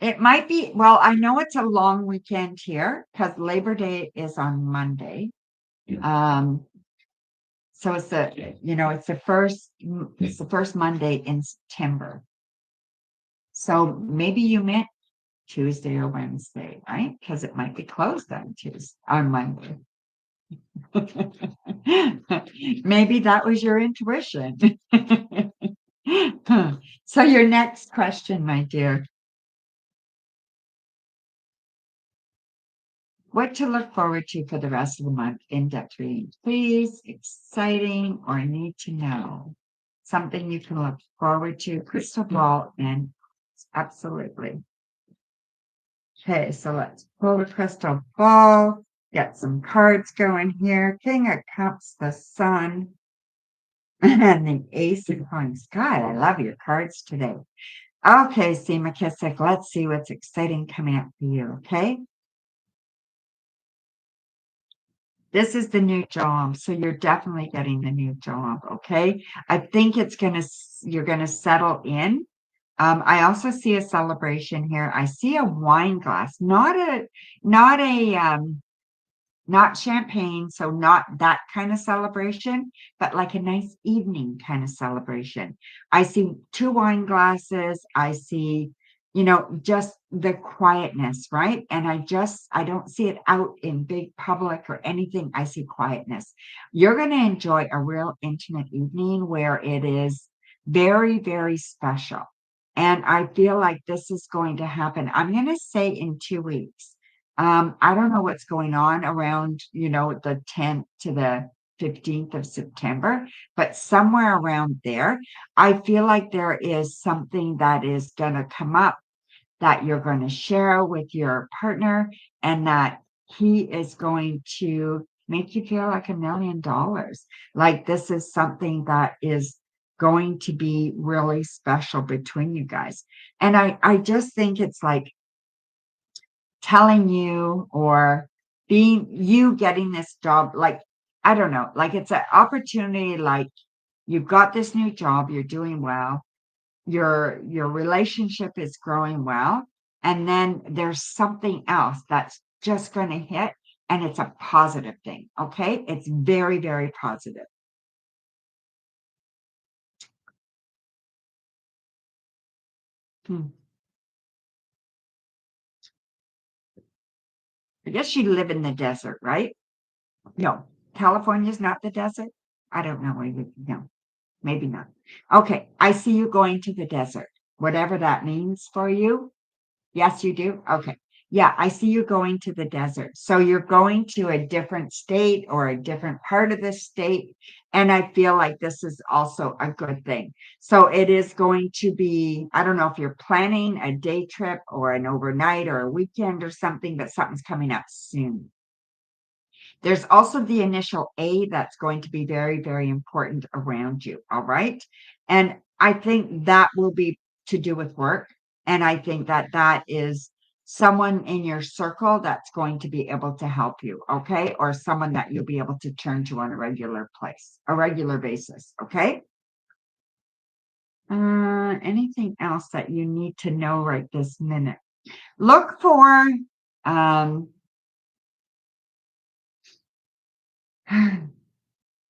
It might be, well, I know it's a long weekend here because Labor Day is on Monday. Um, So it's the first Monday in September. So maybe you meant Tuesday or Wednesday, right? Because it might be closed on Monday. Maybe that was your intuition. So your next question, my dear, what to look forward to for the rest of the month in depth reading, please, exciting or need to know. Something you can look forward to, crystal ball, and absolutely. Okay, so let's pull the crystal ball, get some cards going here. King of Cups, the Sun, and the Ace of Coins. God, I love your cards today. Okay, Seema Kissick, let's see what's exciting coming up for you, okay? This is the new job, so you're definitely getting the new job, okay? I think you're gonna settle in. I also see a celebration here. I see a wine glass, not champagne, so not that kind of celebration, but like a nice evening kind of celebration. I see two wine glasses. I see, just the quietness, right? And I don't see it out in big public or anything. I see quietness. You're going to enjoy a real intimate evening where it is very, very special. And I feel like this is going to happen. I'm going to say in 2 weeks. I don't know what's going on around, the 10th to the 15th of September, but somewhere around there, I feel like there is something that is going to come up that you're going to share with your partner, and that he is going to make you feel like $1 million. Like this is something that is going to be really special between you guys. And I just think it's like telling you or being you getting this job, like I don't know, like it's an opportunity, like you've got this new job, you're doing well, your relationship is growing well, and then there's something else that's just going to hit, and it's a positive thing. Okay, it's very, very positive. Hmm. I guess you live in the desert, right? No. California's not the desert? I don't know where you no, maybe not. Okay, I see you going to the desert, whatever that means for you. Yes, you do? Okay. Yeah, I see you going to the desert. So you're going to a different state or a different part of the state. And I feel like this is also a good thing. So it is going to be, I don't know if you're planning a day trip or an overnight or a weekend or something, but something's coming up soon. There's also the initial A that's going to be very, very important around you. All right. And I think that will be to do with work. And I think that that is someone in your circle that's going to be able to help you. Okay. Or someone that you'll be able to turn to on a regular basis. Okay. Anything else that you need to know right this minute? Look for, um,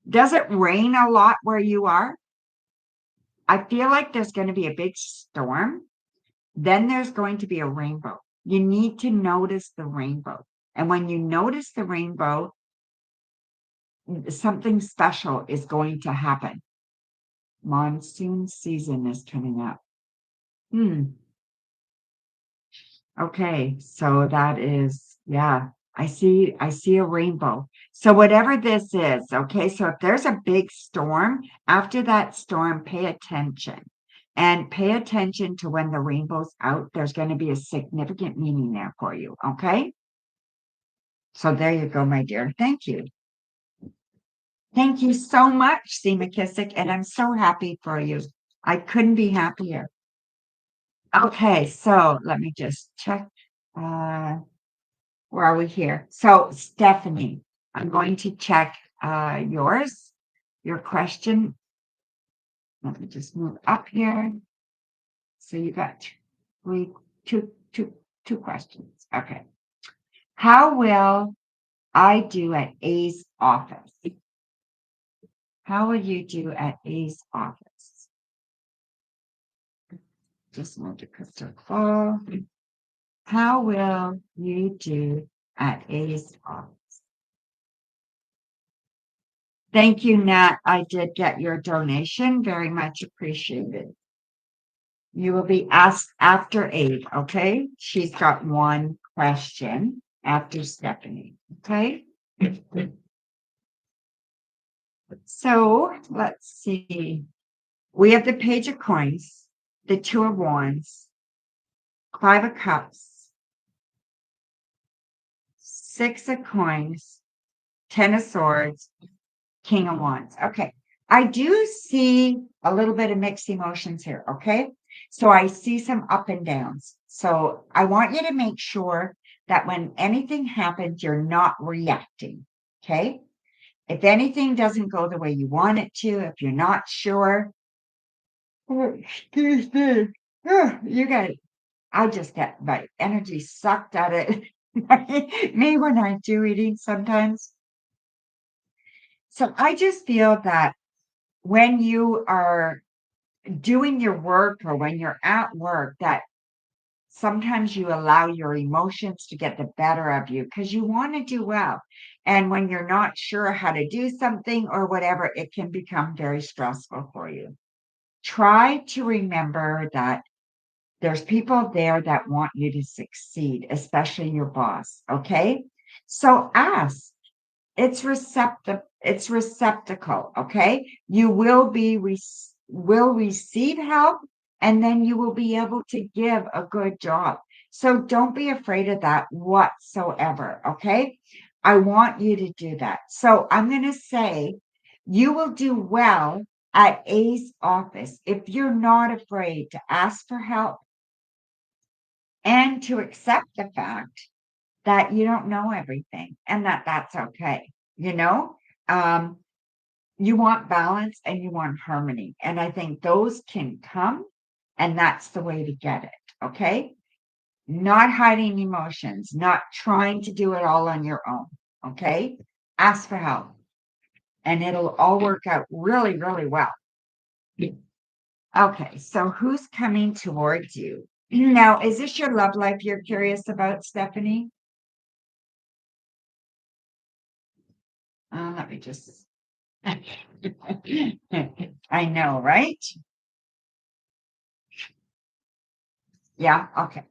does it rain a lot where you are? I feel like there's going to be a big storm. Then there's going to be a rainbow. You need to notice the rainbow. And when you notice the rainbow, something special is going to happen. Monsoon season is coming up. Okay, so that is, yeah, I see a rainbow. So whatever this is, okay, so if there's a big storm, after that storm, pay attention. And pay attention to when the rainbow's out. There's going to be a significant meaning there for you, okay? So there you go, my dear. Thank you. Thank you so much, C. McKissick, and I'm so happy for you. I couldn't be happier. Okay, so let me just check. Where are we here? So, Stephanie, I'm going to check your question. Let me just move up here. So you got three, two questions. Okay. How will I do at A's office? How will you do at A's office? Just move to crystal ball. How will you do at A's office? Thank you, Nat. I did get your donation. Very much appreciated. You will be asked after 8, okay? She's got one question after Stephanie, okay? So let's see. We have the Page of Coins, the Two of Wands, 5 of Cups, 6 of Coins, 10 of Swords, King of Wands. Okay. I do see a little bit of mixed emotions here. Okay. So I see some up and downs. So I want you to make sure that when anything happens, you're not reacting. Okay. If anything doesn't go the way you want it to, if you're not sure, excuse me, you got it. I just get my energy sucked out of me when I do eating sometimes. So I just feel that when you are doing your work or when you're at work, that sometimes you allow your emotions to get the better of you because you want to do well. And when you're not sure how to do something or whatever, it can become very stressful for you. Try to remember that there's people there that want you to succeed, especially your boss. Okay. So ask. It's receptacle, okay? You will receive help and then you will be able to give a good job. So don't be afraid of that whatsoever, okay? I want you to do that. So I'm going to say you will do well at A's office if you're not afraid to ask for help and to accept the fact that you don't know everything and that that's okay. You know, um, you want balance and you want harmony. And I think those can come, and that's the way to get it. Okay. Not hiding emotions, not trying to do it all on your own. Okay. Ask for help, and it'll all work out really, really well. Okay. So who's coming towards you? Now, is this your love life you're curious about, Stephanie? Let me just. I know, right? Yeah, okay.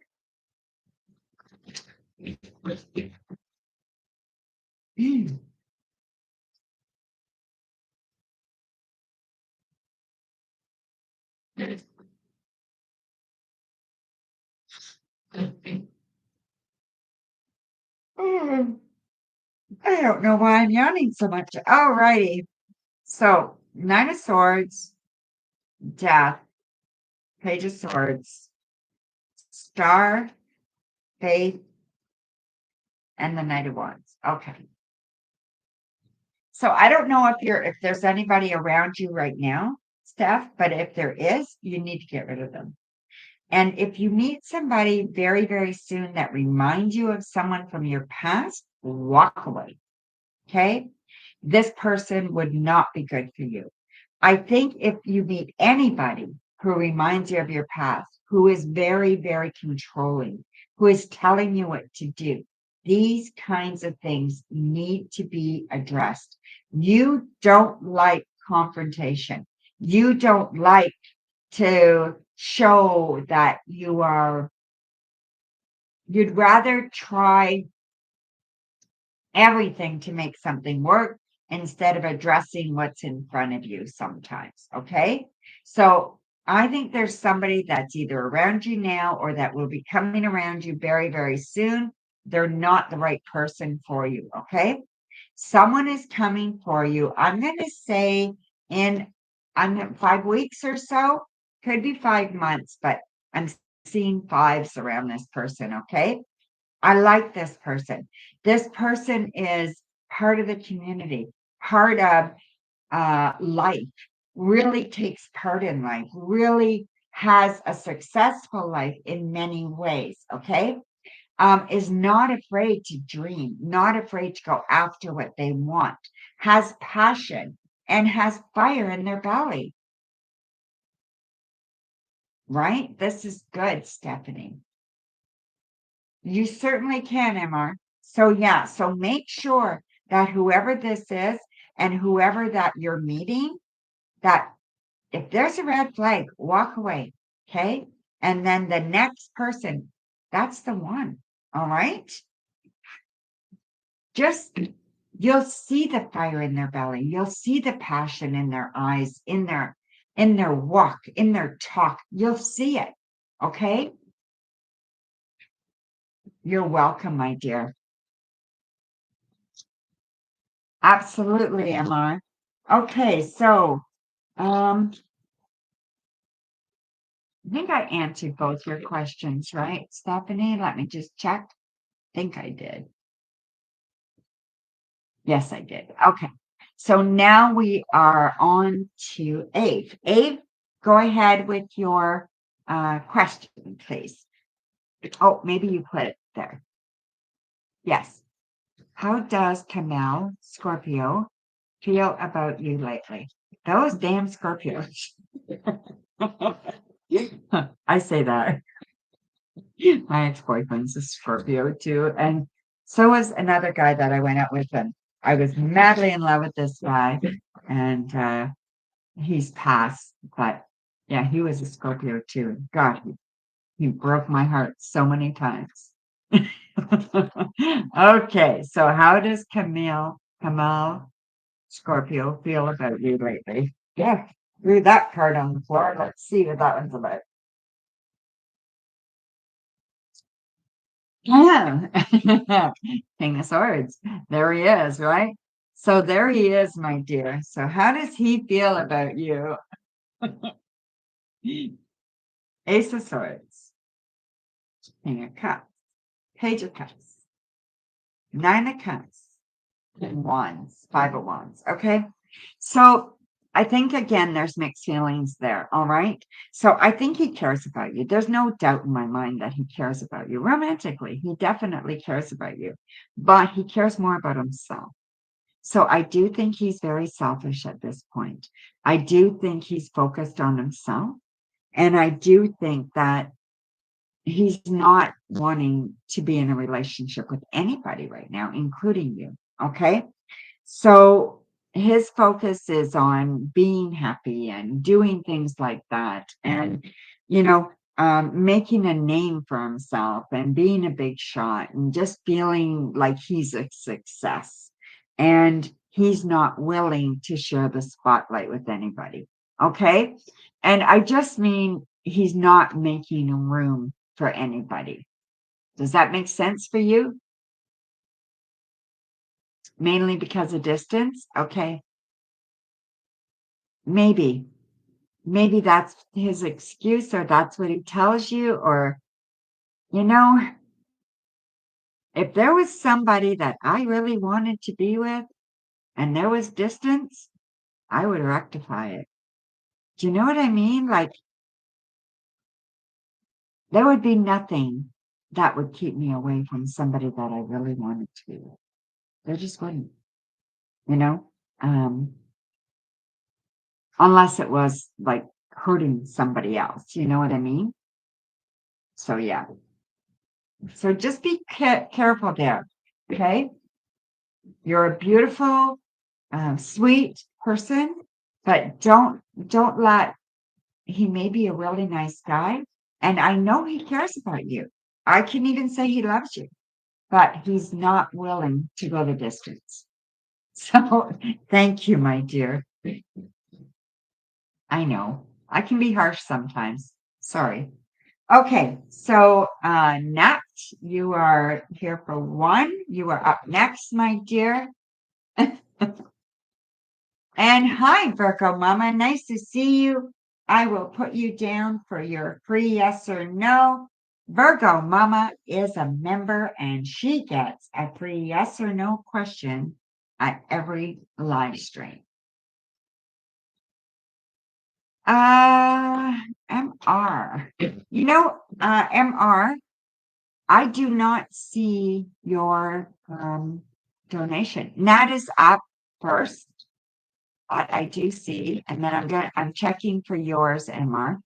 Mm, I don't know why I'm yawning so much. Alrighty. So, Nine of Swords, Death, Page of Swords, Star, Faith, and the Knight of Wands. Okay. So I don't know if there's anybody around you right now, Steph, but if there is, you need to get rid of them. And if you meet somebody very, very soon that reminds you of someone from your past, walk away. Okay. This person would not be good for you. I think if you meet anybody who reminds you of your past, who is very, very controlling, who is telling you what to do, these kinds of things need to be addressed. You don't like confrontation. You don't like to show that you'd rather try everything to make something work instead of addressing what's in front of you sometimes. Okay. So I think there's somebody that's either around you now or that will be coming around you very, very soon. They're not the right person for you. Okay. Someone is coming for you. I'm going to say in 5 weeks or so, could be 5 months, but I'm seeing fives around this person. Okay. I like this person. This person is part of the community, part of life, really takes part in life, really has a successful life in many ways. Okay. Is not afraid to dream, not afraid to go after what they want, has passion, and has fire in their belly. Right? This is good, Stephanie. You certainly can, MR. So yeah, so make sure that whoever this is and whoever that you're meeting, that if there's a red flag, walk away. Okay. And then the next person, that's the one. All right. Just you'll see the fire in their belly. You'll see the passion in their eyes, in their walk, in their talk. You'll see it. Okay. You're welcome, my dear. Absolutely, Emma. Okay, so I think I answered both your questions, right, Stephanie? Let me just check. Think I did. Yes, I did. Okay. So now we are on to Ave. Ave, go ahead with your question, please. Oh, maybe you put it there. Yes. How does Camille Scorpio feel about you lately? Those damn Scorpios. I say that. My ex-boyfriend's a Scorpio too. And so was another guy that I went out with. And I was madly in love with this guy. And he's passed. But yeah, he was a Scorpio too. God, he broke my heart so many times. Okay, so how does Camille Scorpio feel about you lately? Yeah, threw that card on the floor. Let's see what that one's about. Yeah. King of Swords. There he is, right? So there he is, my dear. So how does he feel about you? Ace of Swords, King of Cups, Page of Cups, Nine of Cups, and Wands, Five of Wands. Okay. So I think again, there's mixed feelings there. All right. So I think he cares about you. There's no doubt in my mind that he cares about you romantically. He definitely cares about you, but he cares more about himself. So I do think he's very selfish at this point. I do think he's focused on himself. And I do think that he's not wanting to be in a relationship with anybody right now, including you. Okay. So his focus is on being happy and doing things like that. And, you know, making a name for himself and being a big shot and just feeling like he's a success. And he's not willing to share the spotlight with anybody. Okay. And I just mean he's not making room for anybody. Does that make sense for you? Mainly because of distance? Okay. Maybe. Maybe that's his excuse, or that's what he tells you, or, you know, if there was somebody that I really wanted to be with and there was distance, I would rectify it. Do you know what I mean? Like, there would be nothing that would keep me away from somebody that I really wanted to be with. There just wouldn't, you know? Um, unless it was like hurting somebody else, you know what I mean? So, yeah. So just be careful there. Okay. You're a beautiful, sweet person, but don't let, he may be a really nice guy. And I know he cares about you. I can even say he loves you, but he's not willing to go the distance. So thank you, my dear. I know I can be harsh sometimes. Sorry. Okay, so Nat, you are here for one. You are up next, my dear. And hi, Virgo Mama. Nice to see you. I will put you down for your free yes or no. Virgo Mama is a member and she gets a free yes or no question at every live stream. Uh, MR. You know, MR, I do not see your donation. Nat is up first. I do see, and then I'm checking for yours, MR.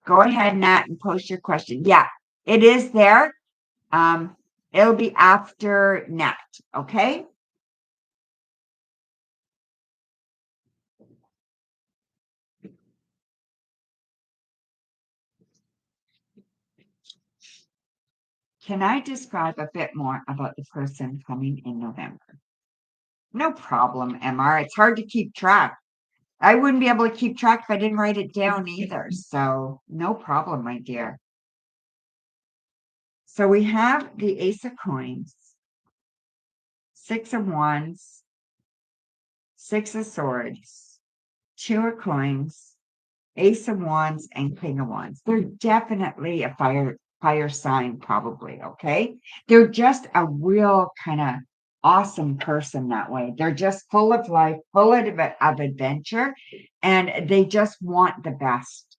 Go ahead, Nat, and post your question. Yeah, it is there. Um, it'll be after Nat, okay? Can I describe a bit more about the person coming in November? No problem, MR. It's hard to keep track. I wouldn't be able to keep track if I didn't write it down either. So no problem, my dear. So we have the Ace of Coins, Six of Wands, Six of Swords, Two of Coins, Ace of Wands, and King of Wands. They're definitely a fire sign, probably. Okay. They're just a real kind of awesome person that way. They're just full of life, full of adventure, and they just want the best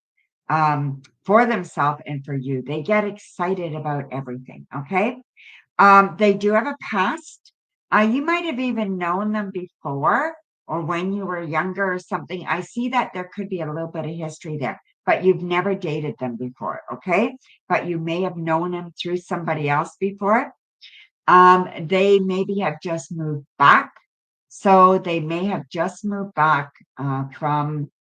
for themselves and for you. They get excited about everything. Okay. They do have a past. You might have even known them before or when you were younger or something. I see that there could be a little bit of history there, but you've never dated them before, okay? But you may have known them through somebody else before. They maybe have just moved back. So they may have just moved back um, from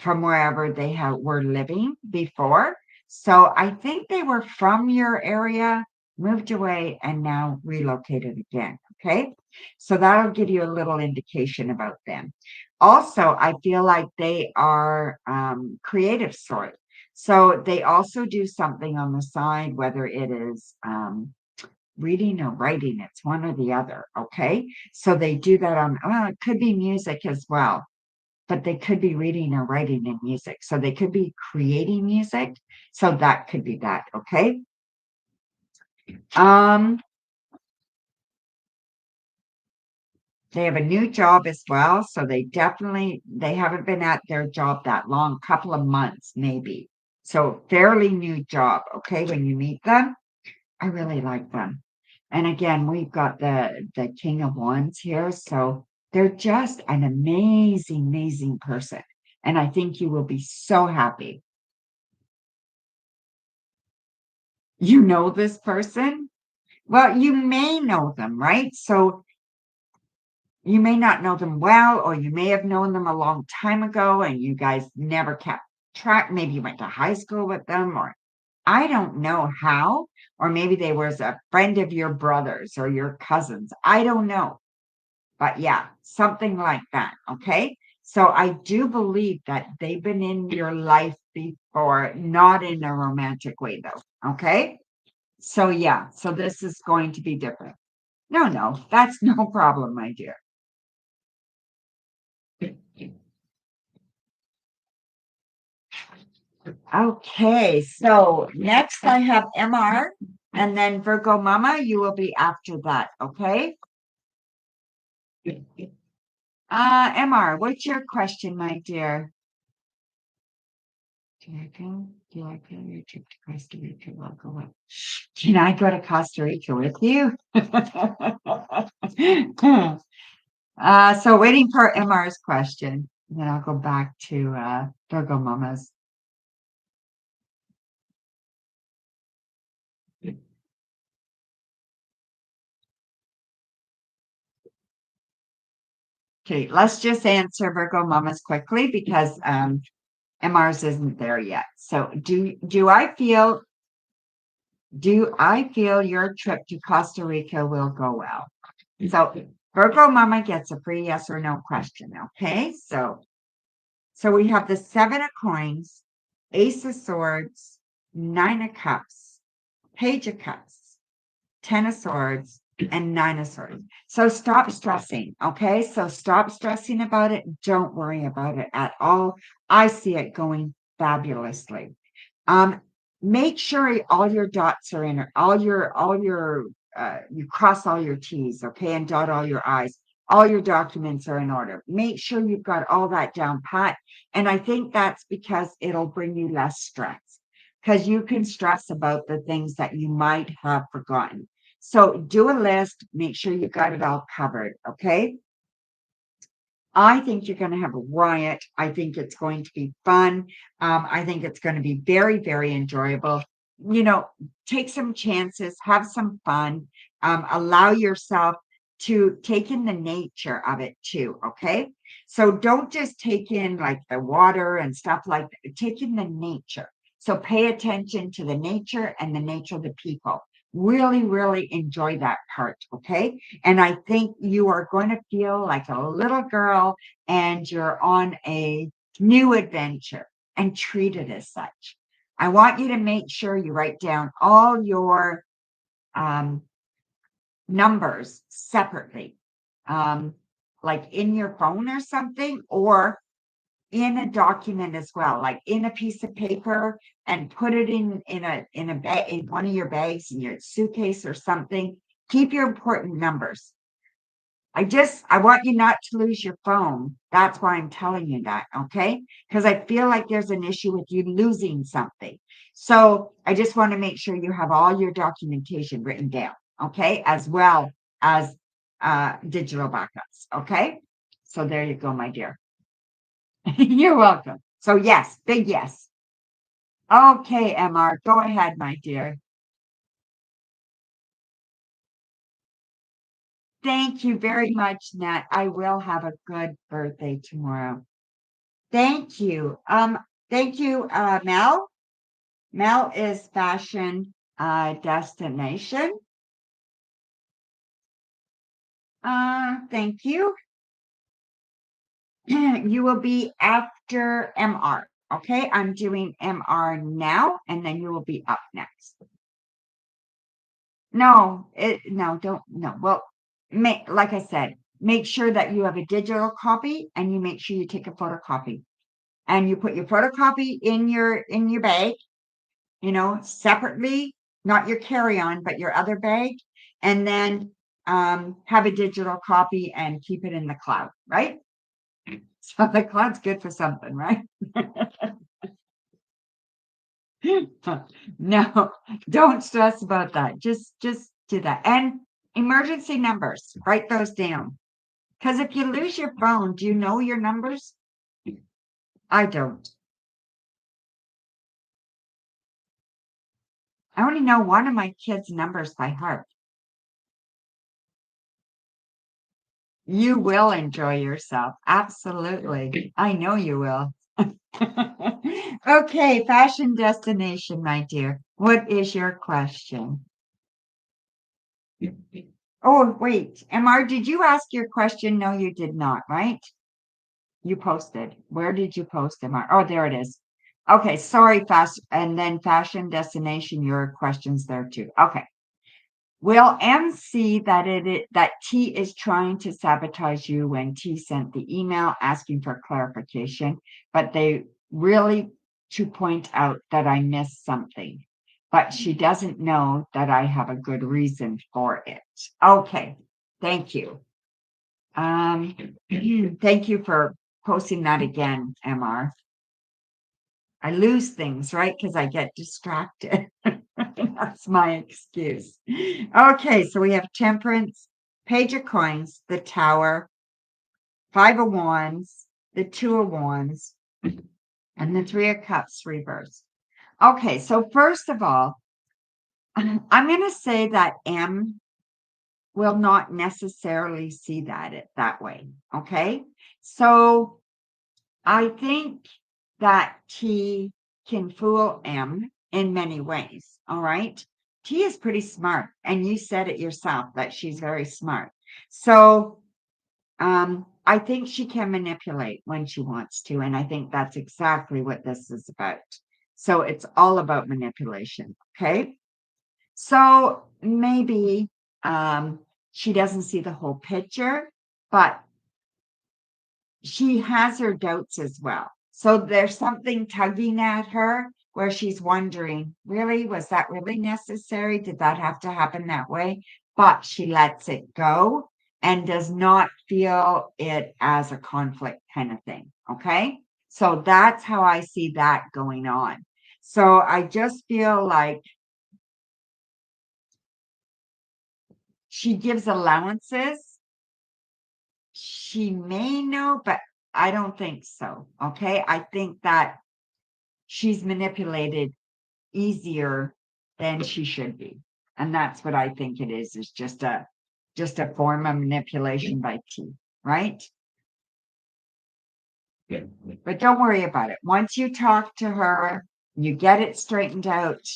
wherever were living before. So I think they were from your area, moved away, and now relocated again. Okay. So that'll give you a little indication about them. Also, I feel like they are creative sort. So they also do something on the side, whether it is reading or writing, it's one or the other. Okay. So they do that it could be music as well, but they could be reading or writing in music. So they could be creating music. So that could be that. Okay. Um, they have a new job as well. So they haven't been at their job that long, couple of months, maybe. So fairly new job. Okay. When you meet them, I really like them. And again, we've got the King of Wands here. So they're just an amazing, amazing person. And I think you will be so happy. You know this person? Well, you may know them, right? So you may not know them well, or you may have known them a long time ago and you guys never kept track. Maybe you went to high school with them, or I don't know how, or maybe they was a friend of your brother's or your cousin's. I don't know. But yeah, something like that. Okay. So I do believe that they've been in your life before, not in a romantic way though. Okay. So yeah, so this is going to be different. No, no, that's no problem, my dear. Okay, so next I have MR and then Virgo Mama, you will be after that, okay? MR, what's your question, my dear? Do I feel your trip to Costa Rica will go up? Can I go to Costa Rica with you? So waiting for MR's question. Then I'll go back to Virgo Mama's. Okay, let's just answer Virgo Mama's quickly because MR's isn't there yet. So do I feel your trip to Costa Rica will go well? So Virgo Mama gets a free yes or no question. Okay, so we have the 7 of coins, Ace of Swords, 9 of cups, Page of cups, 10 of swords, and 9 of swords. So stop stressing. Okay, so stop stressing about it. Don't worry about it at all. I see it going fabulously. Um, make sure all your dots are in, you cross all your T's, okay, and dot all your I's. All your documents are in order. Make sure you've got all that down pat. And I think that's because it'll bring you less stress because you can stress about the things that you might have forgotten. So do a list, make sure you got it all covered, okay? I think you're going to have a riot. I think it's going to be fun. I think it's going to be very, very enjoyable. You know, take some chances, have some fun, allow yourself to take in the nature of it too. Okay. So don't just take in like the water and stuff like that, take in the nature. So pay attention to the nature and the nature of the people. Really, really enjoy that part. Okay. And I think you are going to feel like a little girl and you're on a new adventure and treat it as such. I want you to make sure you write down all your um, numbers separately, um, like in your phone or something, or in a document as well, like in a piece of paper, and put it in a bag, in one of your bags, in your suitcase or something. Keep your important numbers. I want you not to lose your phone. That's why I'm telling you that, okay? Because I feel like there's an issue with you losing something. So I just want to make sure you have all your documentation written down, okay? As well as digital backups, okay? So there you go, my dear. You're welcome. So yes, big yes. Okay, MR, go ahead, my dear. Thank you very much, Nat. I will have a good birthday tomorrow. Thank you. Thank you, Mel. Mel is fashion destination. Thank you. You will be after MR. Okay, I'm doing MR now, and then you will be up next. No, don't no. Well, like I said, make sure that you have a digital copy and you make sure you take a photocopy. And you put your photocopy in your bag, separately, not your carry-on, but your other bag, and then have a digital copy and keep it in the cloud, right? So the cloud's good for something, right? No, don't stress about that. Just do that. And emergency numbers, write those down. Because if you lose your phone, do you know your numbers? I don't. I only know one of my kids' numbers by heart. You will enjoy yourself. Absolutely. I know you will. Okay, fashion destination, my dear. What is your question? Oh, wait. MR, did you ask your question? No, you did not, right? You posted. Where did you post, MR? Oh, there it is. Okay, sorry, fast. And then fashion destination, your question's there too. Okay. Will M see that that T is trying to sabotage you when T sent the email asking for clarification, but they really to point out that I missed something, but she doesn't know that I have a good reason for it. Okay, thank you. Thank you for posting that again, MR. I lose things, right? Because I get distracted. That's my excuse. Okay, so we have Temperance, Page of Coins, the Tower, Five of Wands, the Two of Wands, and the Three of Cups reversed. Okay, so first of all, I'm going to say that M will not necessarily see that way. Okay, so I think that T can fool M in many ways. All right. T is pretty smart. And you said it yourself that she's very smart. So I think she can manipulate when she wants to. And I think that's exactly what this is about. So it's all about manipulation. Okay. So maybe she doesn't see the whole picture, but she has her doubts as well. So there's something tugging at her where she's wondering, really, was that really necessary? Did that have to happen that way? But she lets it go and does not feel it as a conflict kind of thing. Okay. So that's how I see that going on. So I just feel like she gives allowances. She may know, but I don't think so. Okay. I think that she's manipulated easier than she should be. And that's what I think it is just a form of manipulation by T, right? But don't worry about it. Once you talk to her, you get it straightened out,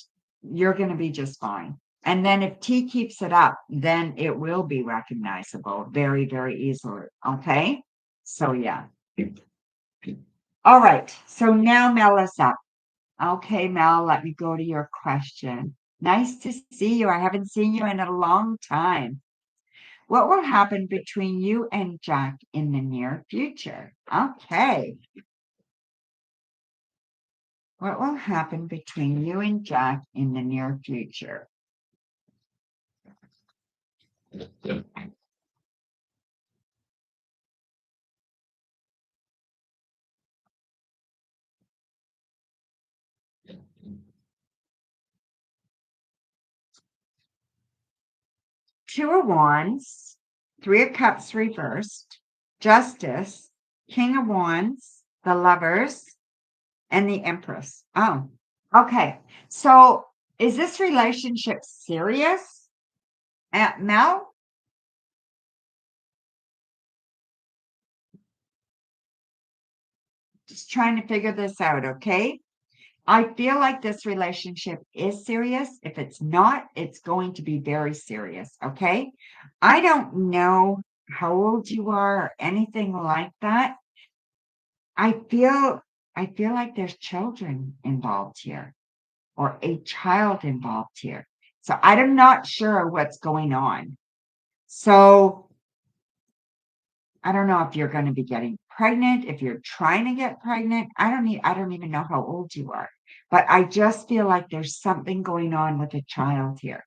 you're going to be just fine. And then if T keeps it up, then it will be recognizable very, very easily. Okay. So, yeah. All right. So now Mel is up. Okay, Mel, let me go to your question. Nice to see you. I haven't seen you in a long time. What will happen between you and Jack in the near future? Okay. What will happen between you and Jack in the near future? Two of Wands, Three of Cups reversed, Justice, King of Wands, the Lovers, and the Empress. Oh, okay. So is this relationship serious, Mel? Just trying to figure this out, okay? I feel like this relationship is serious. If it's not, it's going to be very serious, okay? I don't know how old you are or anything like that. I feel I feel like there's children involved here or a child involved here. So I'm not sure what's going on. So I don't know if you're going to be getting pregnant, if you're trying to get pregnant. I don't even know how old you are. But I just feel like there's something going on with a child here.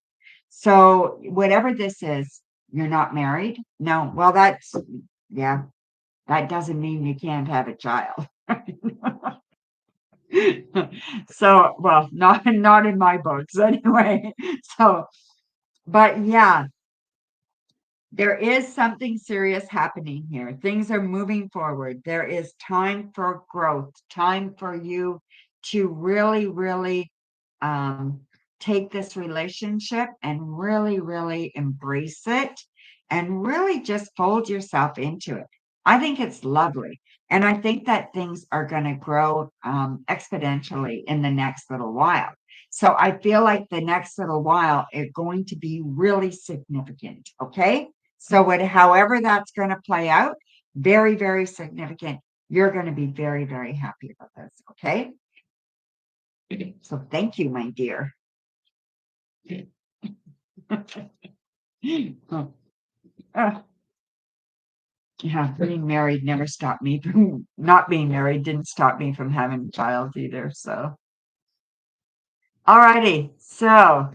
So whatever this is, you're not married? No. Well, yeah, that doesn't mean you can't have a child. So, well, not in my books anyway. So, but yeah, there is something serious happening here. Things are moving forward. There is time for growth, time for you to really, really take this relationship and really, really embrace it and really just fold yourself into it. I think it's lovely. And I think that things are going to grow exponentially in the next little while. So I feel like the next little while is going to be really significant. Okay. So however that's going to play out, very, very significant. You're going to be very, very happy about this. Okay. So thank you, my dear. Oh, yeah, being married never stopped me from not being married didn't stop me from having a child either. So, all righty. So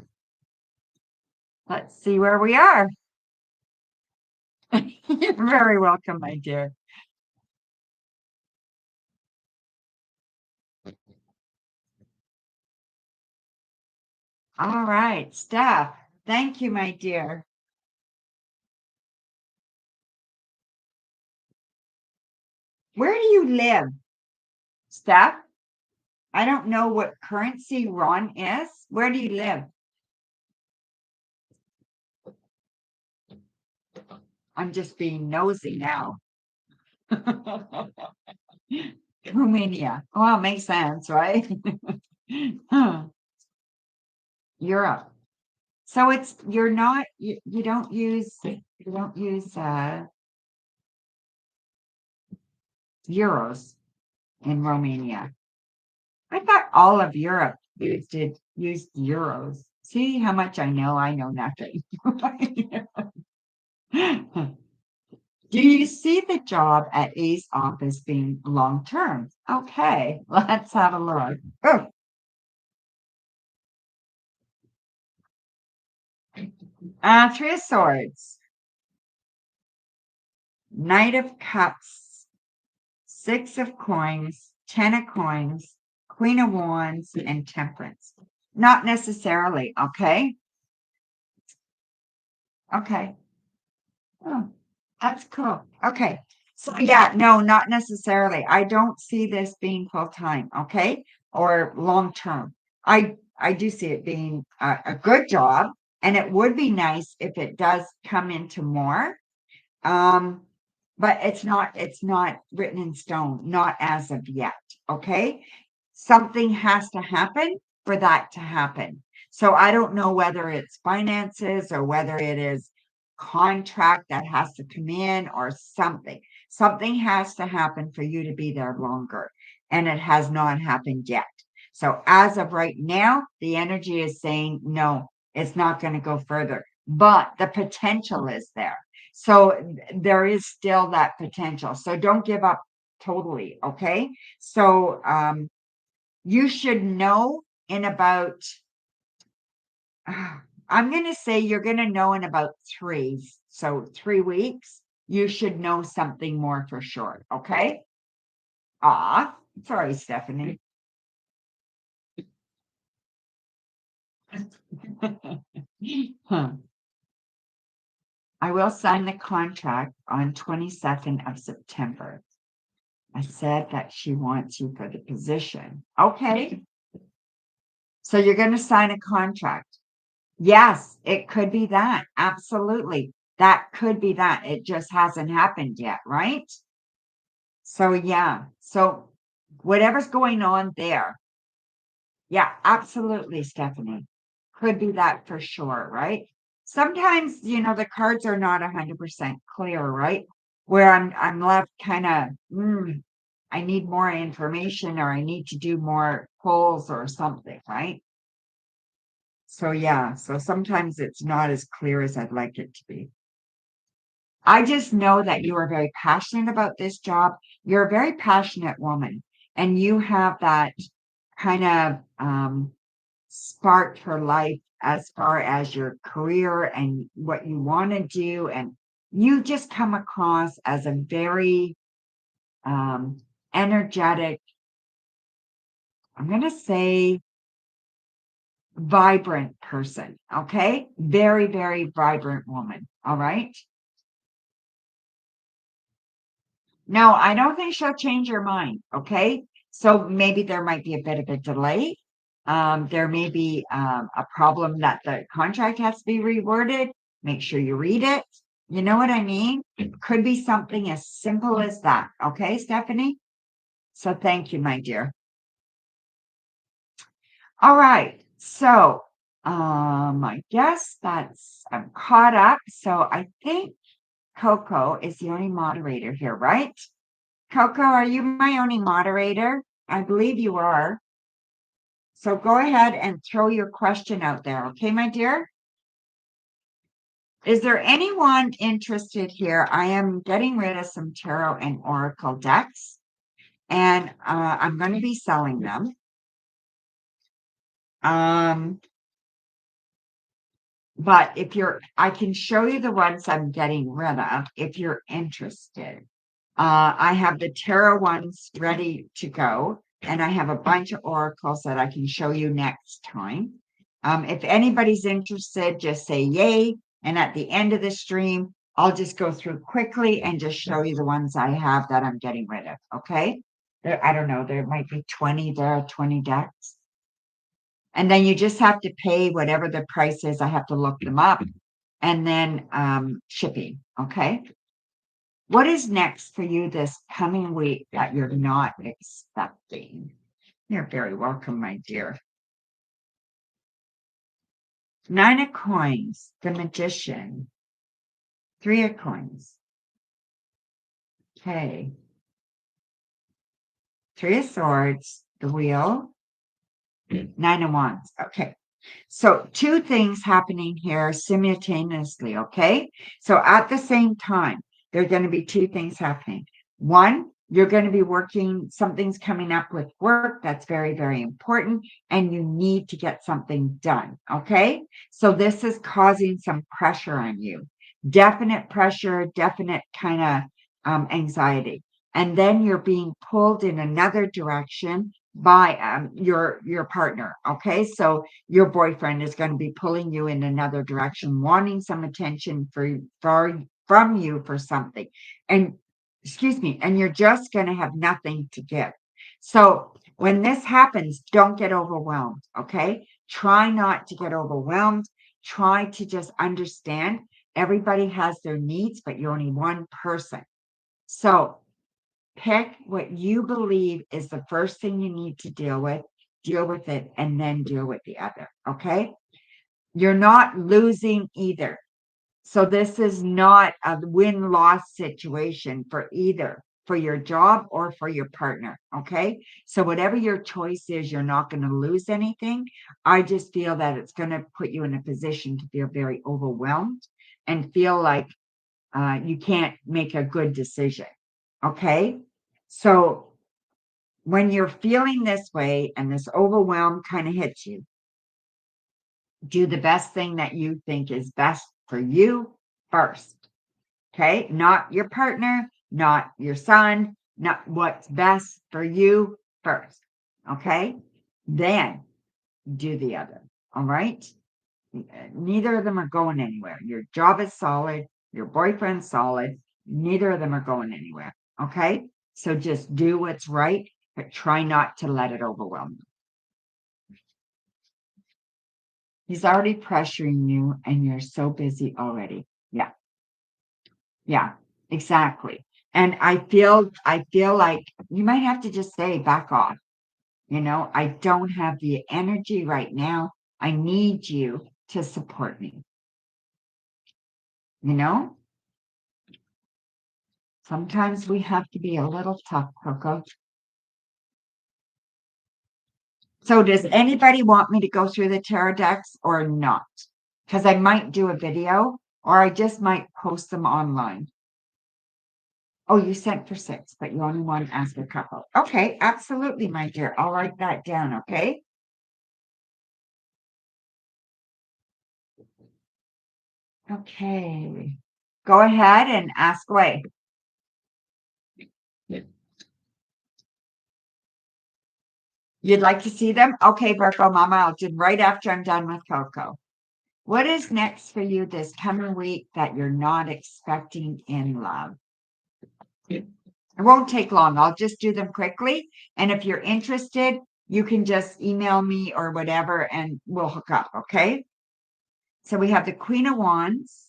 let's see where we are. You're very welcome, my dear. All right, Steph. Thank you, my dear. Where do you live, Steph? I don't know what currency Ron is. Where do you live? I'm just being nosy now. Romania. Well, makes sense, right? Huh. Europe. So it's you're not you don't use euros in Romania. I thought all of Europe used euros. See how much I know? I know nothing. Do you see the job at A's office being long term? Okay, let's have a look. Oh, Three of Swords, Knight of Cups, Six of Coins, Ten of Coins, Queen of Wands, and Temperance. Not necessarily, okay? Okay. Oh, that's cool. Okay. So yeah, no, not necessarily. I don't see this being full time, okay? Or long term. I do see it being a good job, and it would be nice if it does come into more. Um, but it's not written in stone, not as of yet. Okay. Something has to happen for that to happen. So I don't know whether it's finances or whether it is contract that has to come in or something. Something has to happen for you to be there longer. And it has not happened yet. So as of right now, the energy is saying no, it's not going to go further. But the potential is there. So there is still that potential. So don't give up totally. Okay. So you should know in about, I'm going to say you're going to know in about three. So 3 weeks, you should know something more for sure. Okay. Ah, sorry, Stephanie. Huh. I will sign the contract on 22nd of September. I said that she wants you for the position. Okay. So you're going to sign a contract. Yes, it could be that. Absolutely. That could be that. It just hasn't happened yet, right? So, yeah. So, whatever's going on there. Yeah, absolutely, Stephanie. Could be that for sure, right? Sometimes, the cards are not 100% clear, right? Where I'm left kind of, I need more information or I need to do more polls or something, right? So yeah, so sometimes it's not as clear as I'd like it to be. I just know that you are very passionate about this job. You're a very passionate woman, and you have that kind of spark for life as far as your career and what you want to do. And you just come across as a very energetic, I'm going to say vibrant person. Okay. Very, very vibrant woman. All right. No, I don't think she'll change her mind. Okay. So maybe there might be a bit of a delay. There may be a problem that the contract has to be reworded. Make sure you read it. You know what I mean? It could be something as simple as that. Okay, Stephanie? So thank you, my dear. All right. So I guess I'm caught up. So I think Coco is the only moderator here, right? Coco, are you my only moderator? I believe you are. So go ahead and throw your question out there. Okay, my dear? Is there anyone interested here? I am getting rid of some tarot and oracle decks, and I'm going to be selling them. But I can show you the ones I'm getting rid of if you're interested. I have the tarot ones ready to go, and I have a bunch of oracles that I can show you next time. If anybody's interested, just say yay. And at the end of the stream, I'll just go through quickly and just show you the ones I have that I'm getting rid of. Okay. I don't know. There might be 20 there, 20 decks. And then you just have to pay whatever the price is. I have to look them up, and then shipping. Okay. What is next for you this coming week that you're not expecting? You're very welcome, my dear. 9 of coins, the magician. 3 of coins. Okay. 3 of swords, the wheel. 9 of wands. Okay. So 2 things happening here simultaneously. Okay. So at the same time, there are going to be 2 things happening. One, you're going to be working, something's coming up with work that's very, very important, and you need to get something done. Okay. So this is causing some pressure on you, definite pressure, definite kind of anxiety. And then you're being pulled in another direction by your partner. Okay. So your boyfriend is going to be pulling you in another direction, wanting some attention from you for something. And excuse me, and you're just going to have nothing to give. So when this happens, don't get overwhelmed. Okay. Try not to get overwhelmed. Try to just understand everybody has their needs, but you're only one person. So pick what you believe is the first thing you need to deal with it, and then deal with the other. Okay. You're not losing either. So this is not a win-loss situation for either, for your job or for your partner. Okay. So whatever your choice is, you're not going to lose anything. I just feel that it's going to put you in a position to feel very overwhelmed and feel like you can't make a good decision. Okay. So when you're feeling this way and this overwhelm kind of hits you, do the best thing that you think is best for you first. Okay. Not your partner, not your son, not what's best for you first. Okay. Then do the other. All right. Neither of them are going anywhere. Your job is solid. Your boyfriend's solid. Neither of them are going anywhere. Okay. So just do what's right, but try not to let it overwhelm you. He's already pressuring you and you're so busy already. Yeah. Yeah, exactly. And I feel like you might have to just say back off. I don't have the energy right now. I need you to support me. You know, sometimes we have to be a little tough, Coco. So does anybody want me to go through the tarot decks or not? Because I might do a video or I just might post them online. Oh, you sent for 6, but you only want to ask a couple. Okay, absolutely, my dear. I'll write that down, okay? Okay. Go ahead and ask away. You'd like to see them? Okay, Virgo Mama, I'll do right after I'm done with Coco. What is next for you this coming week that you're not expecting in love? It won't take long. I'll just do them quickly. And if you're interested, you can just email me or whatever and we'll hook up, okay? So we have the Queen of Wands,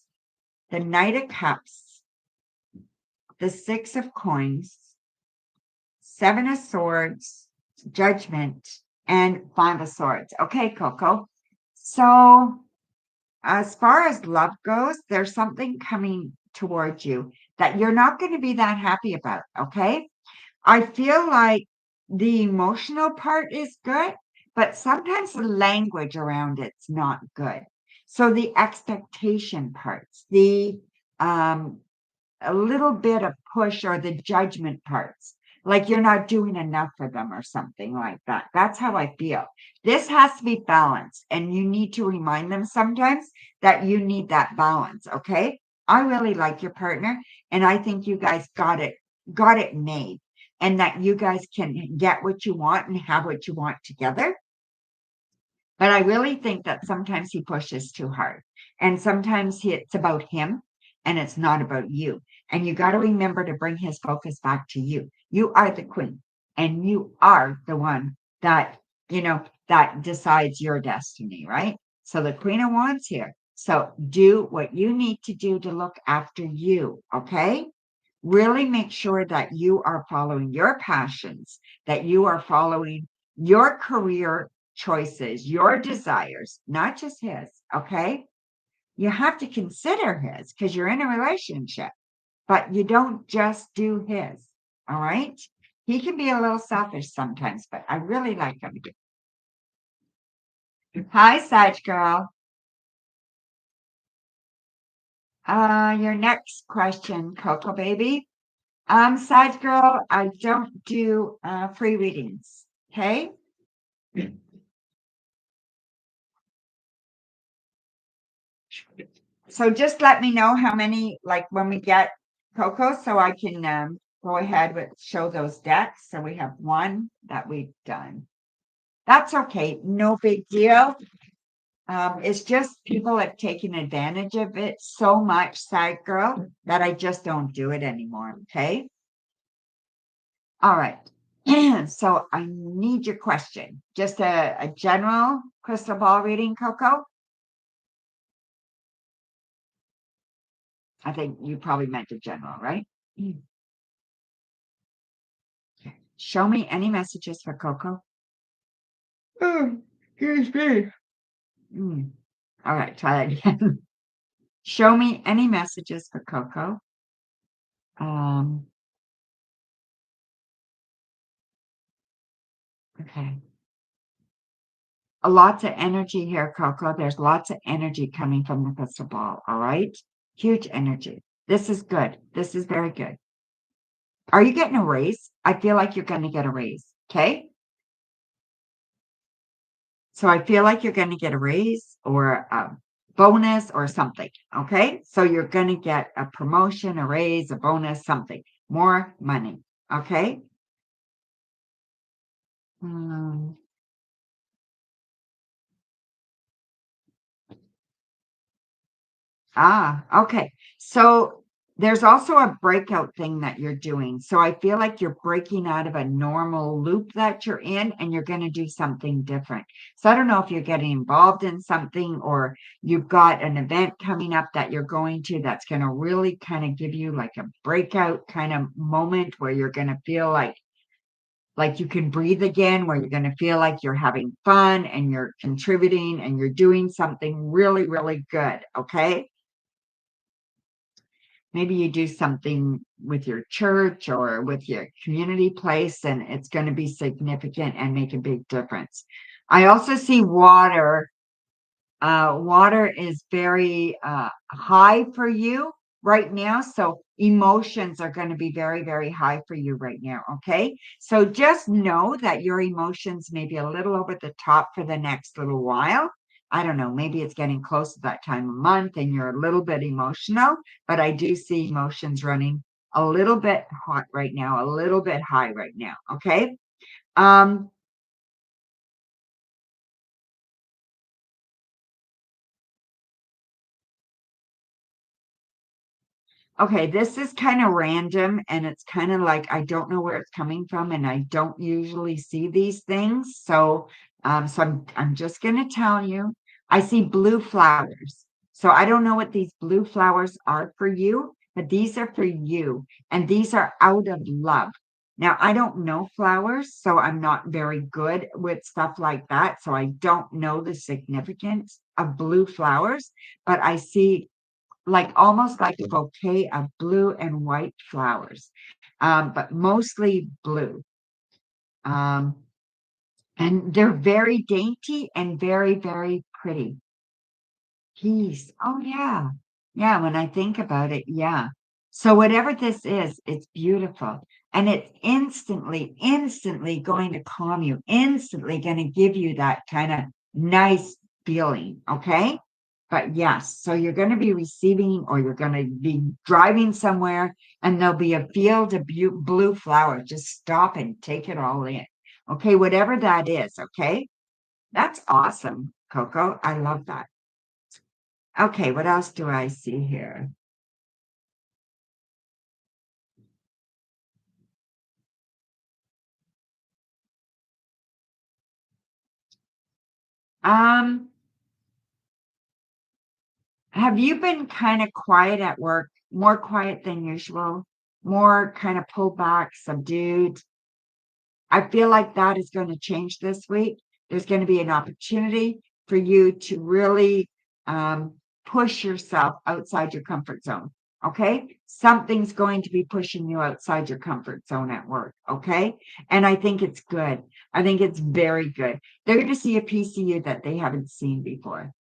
the Knight of Cups, the Six of Coins, Seven of Swords, Judgment, and Five of Swords. Okay, Coco. So as far as love goes, there's something coming towards you that you're not going to be that happy about. Okay. I feel like the emotional part is good, but sometimes the language around it's not good. So the expectation parts, the um, a little bit of push or the judgment parts, like you're not doing enough for them or something like that. That's how I feel. This has to be balanced, and you need to remind them sometimes that you need that balance. Okay. I really like your partner, and I think you guys got it made, and that you guys can get what you want and have what you want together. But I really think that sometimes he pushes too hard. And sometimes it's about him and it's not about you. And you got to remember to bring his focus back to you. You are the queen and you are the one that, that decides your destiny, right? So the Queen of Wands here. So do what you need to do to look after you, okay? Really make sure that you are following your passions, that you are following your career choices, your desires, not just his. Okay. You have to consider his because you're in a relationship, but you don't just do his. All right. He can be a little selfish sometimes, but I really like him. Hi, Sag girl. Your next question, Coco baby. Sag girl, I don't do free readings. Okay. So just let me know how many, like when we get Coco, so I can go ahead with show those decks. So we have one that we've done. That's okay, no big deal. It's just people have taken advantage of it so much, side girl, that I just don't do it anymore. Okay. All right. So I need your question. Just a general crystal ball reading, Coco. I think you probably meant a general, right? Show me any messages for Coco. Oh, excuse me. All right, try that again. Show me any messages for Coco. Um, okay. Lots of energy here, Coco. There's lots of energy coming from the crystal ball. All right. Huge energy. This is good. This is very good. Are you getting a raise? I feel like you're going to get a raise. Okay. So I feel like you're going to get a raise or a bonus or something. Okay. So you're going to get a promotion, a raise, a bonus, something, more money. Okay. Um, okay. So there's also a breakout thing that you're doing. So I feel like you're breaking out of a normal loop that you're in and you're going to do something different. So I don't know if you're getting involved in something or you've got an event coming up that you're going to that's going to really kind of give you like a breakout kind of moment where you're going to feel like you can breathe again, where you're going to feel like you're having fun and you're contributing and you're doing something really, really good. Okay. Maybe you do something with your church or with your community place, and it's going to be significant and make a big difference. I also see water. Water is very high for you right now. So emotions are going to be very, very high for you right now. Okay. So just know that your emotions may be a little over the top for the next little while. I don't know, maybe it's getting close to that time of month and you're a little bit emotional, but I do see emotions running a little bit hot right now, a little bit high right now. Okay. Um, Okay, this is kind of random and it's kind of like I don't know where it's coming from and I don't usually see these things. So I'm just gonna tell you, I see blue flowers. So I don't know what these blue flowers are for you, but these are for you. And these are out of love. Now, I don't know flowers, so I'm not very good with stuff like that. So I don't know the significance of blue flowers, but I see like almost like a bouquet of blue and white flowers, but mostly blue. Um, and they're very dainty and very, very pretty. Peace. Oh, yeah. Yeah, when I think about it, yeah. So whatever this is, it's beautiful. And it's instantly going to calm you, instantly going to give you that kind of nice feeling. Okay. But yes, so you're going to be receiving or you're going to be driving somewhere and there'll be a field of blue flowers. Just stop and take it all in. Okay. Whatever that is. Okay. That's awesome, Coco. I love that. Okay, what else do I see here? Um, have you been kind of quiet at work, more quiet than usual, more kind of pulled back, subdued? I feel like that is going to change this week. There's going to be an opportunity for you to really push yourself outside your comfort zone. Okay. Something's going to be pushing you outside your comfort zone at work. Okay. And I think it's good. I think it's very good. They're going to see a piece of you that they haven't seen before.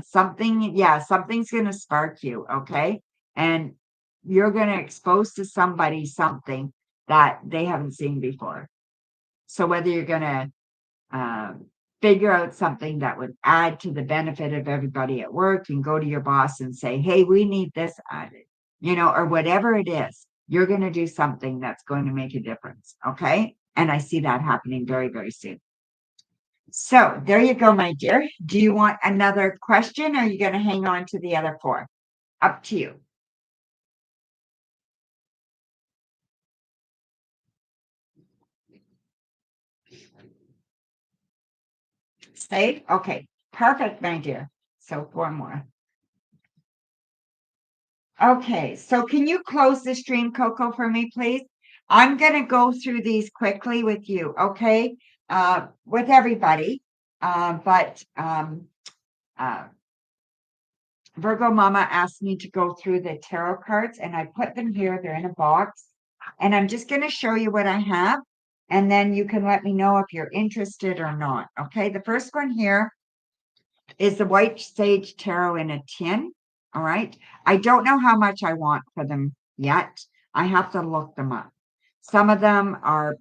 Something, yeah, something's going to spark you. Okay. And you're going to expose to somebody something that they haven't seen before. So whether you're going to figure out something that would add to the benefit of everybody at work and go to your boss and say, hey, we need this added, or whatever it is, you're going to do something that's going to make a difference. Okay. And I see that happening very, very soon. So there you go, my dear. Do you want another question or are you going to hang on to the other four? Up to you. Safe? Okay. Perfect, my dear. So four more. Okay, so can you close the stream, Coco, for me, please? I'm going to go through these quickly with you, okay? With everybody. But uh, Virgo Mama asked me to go through the tarot cards, and I put them here. They're in a box. And I'm just going to show you what I have, and then you can let me know if you're interested or not, okay? The first one here is the White Sage Tarot in a tin. All right. I don't know how much I want for them yet. I have to look them up. Some of them are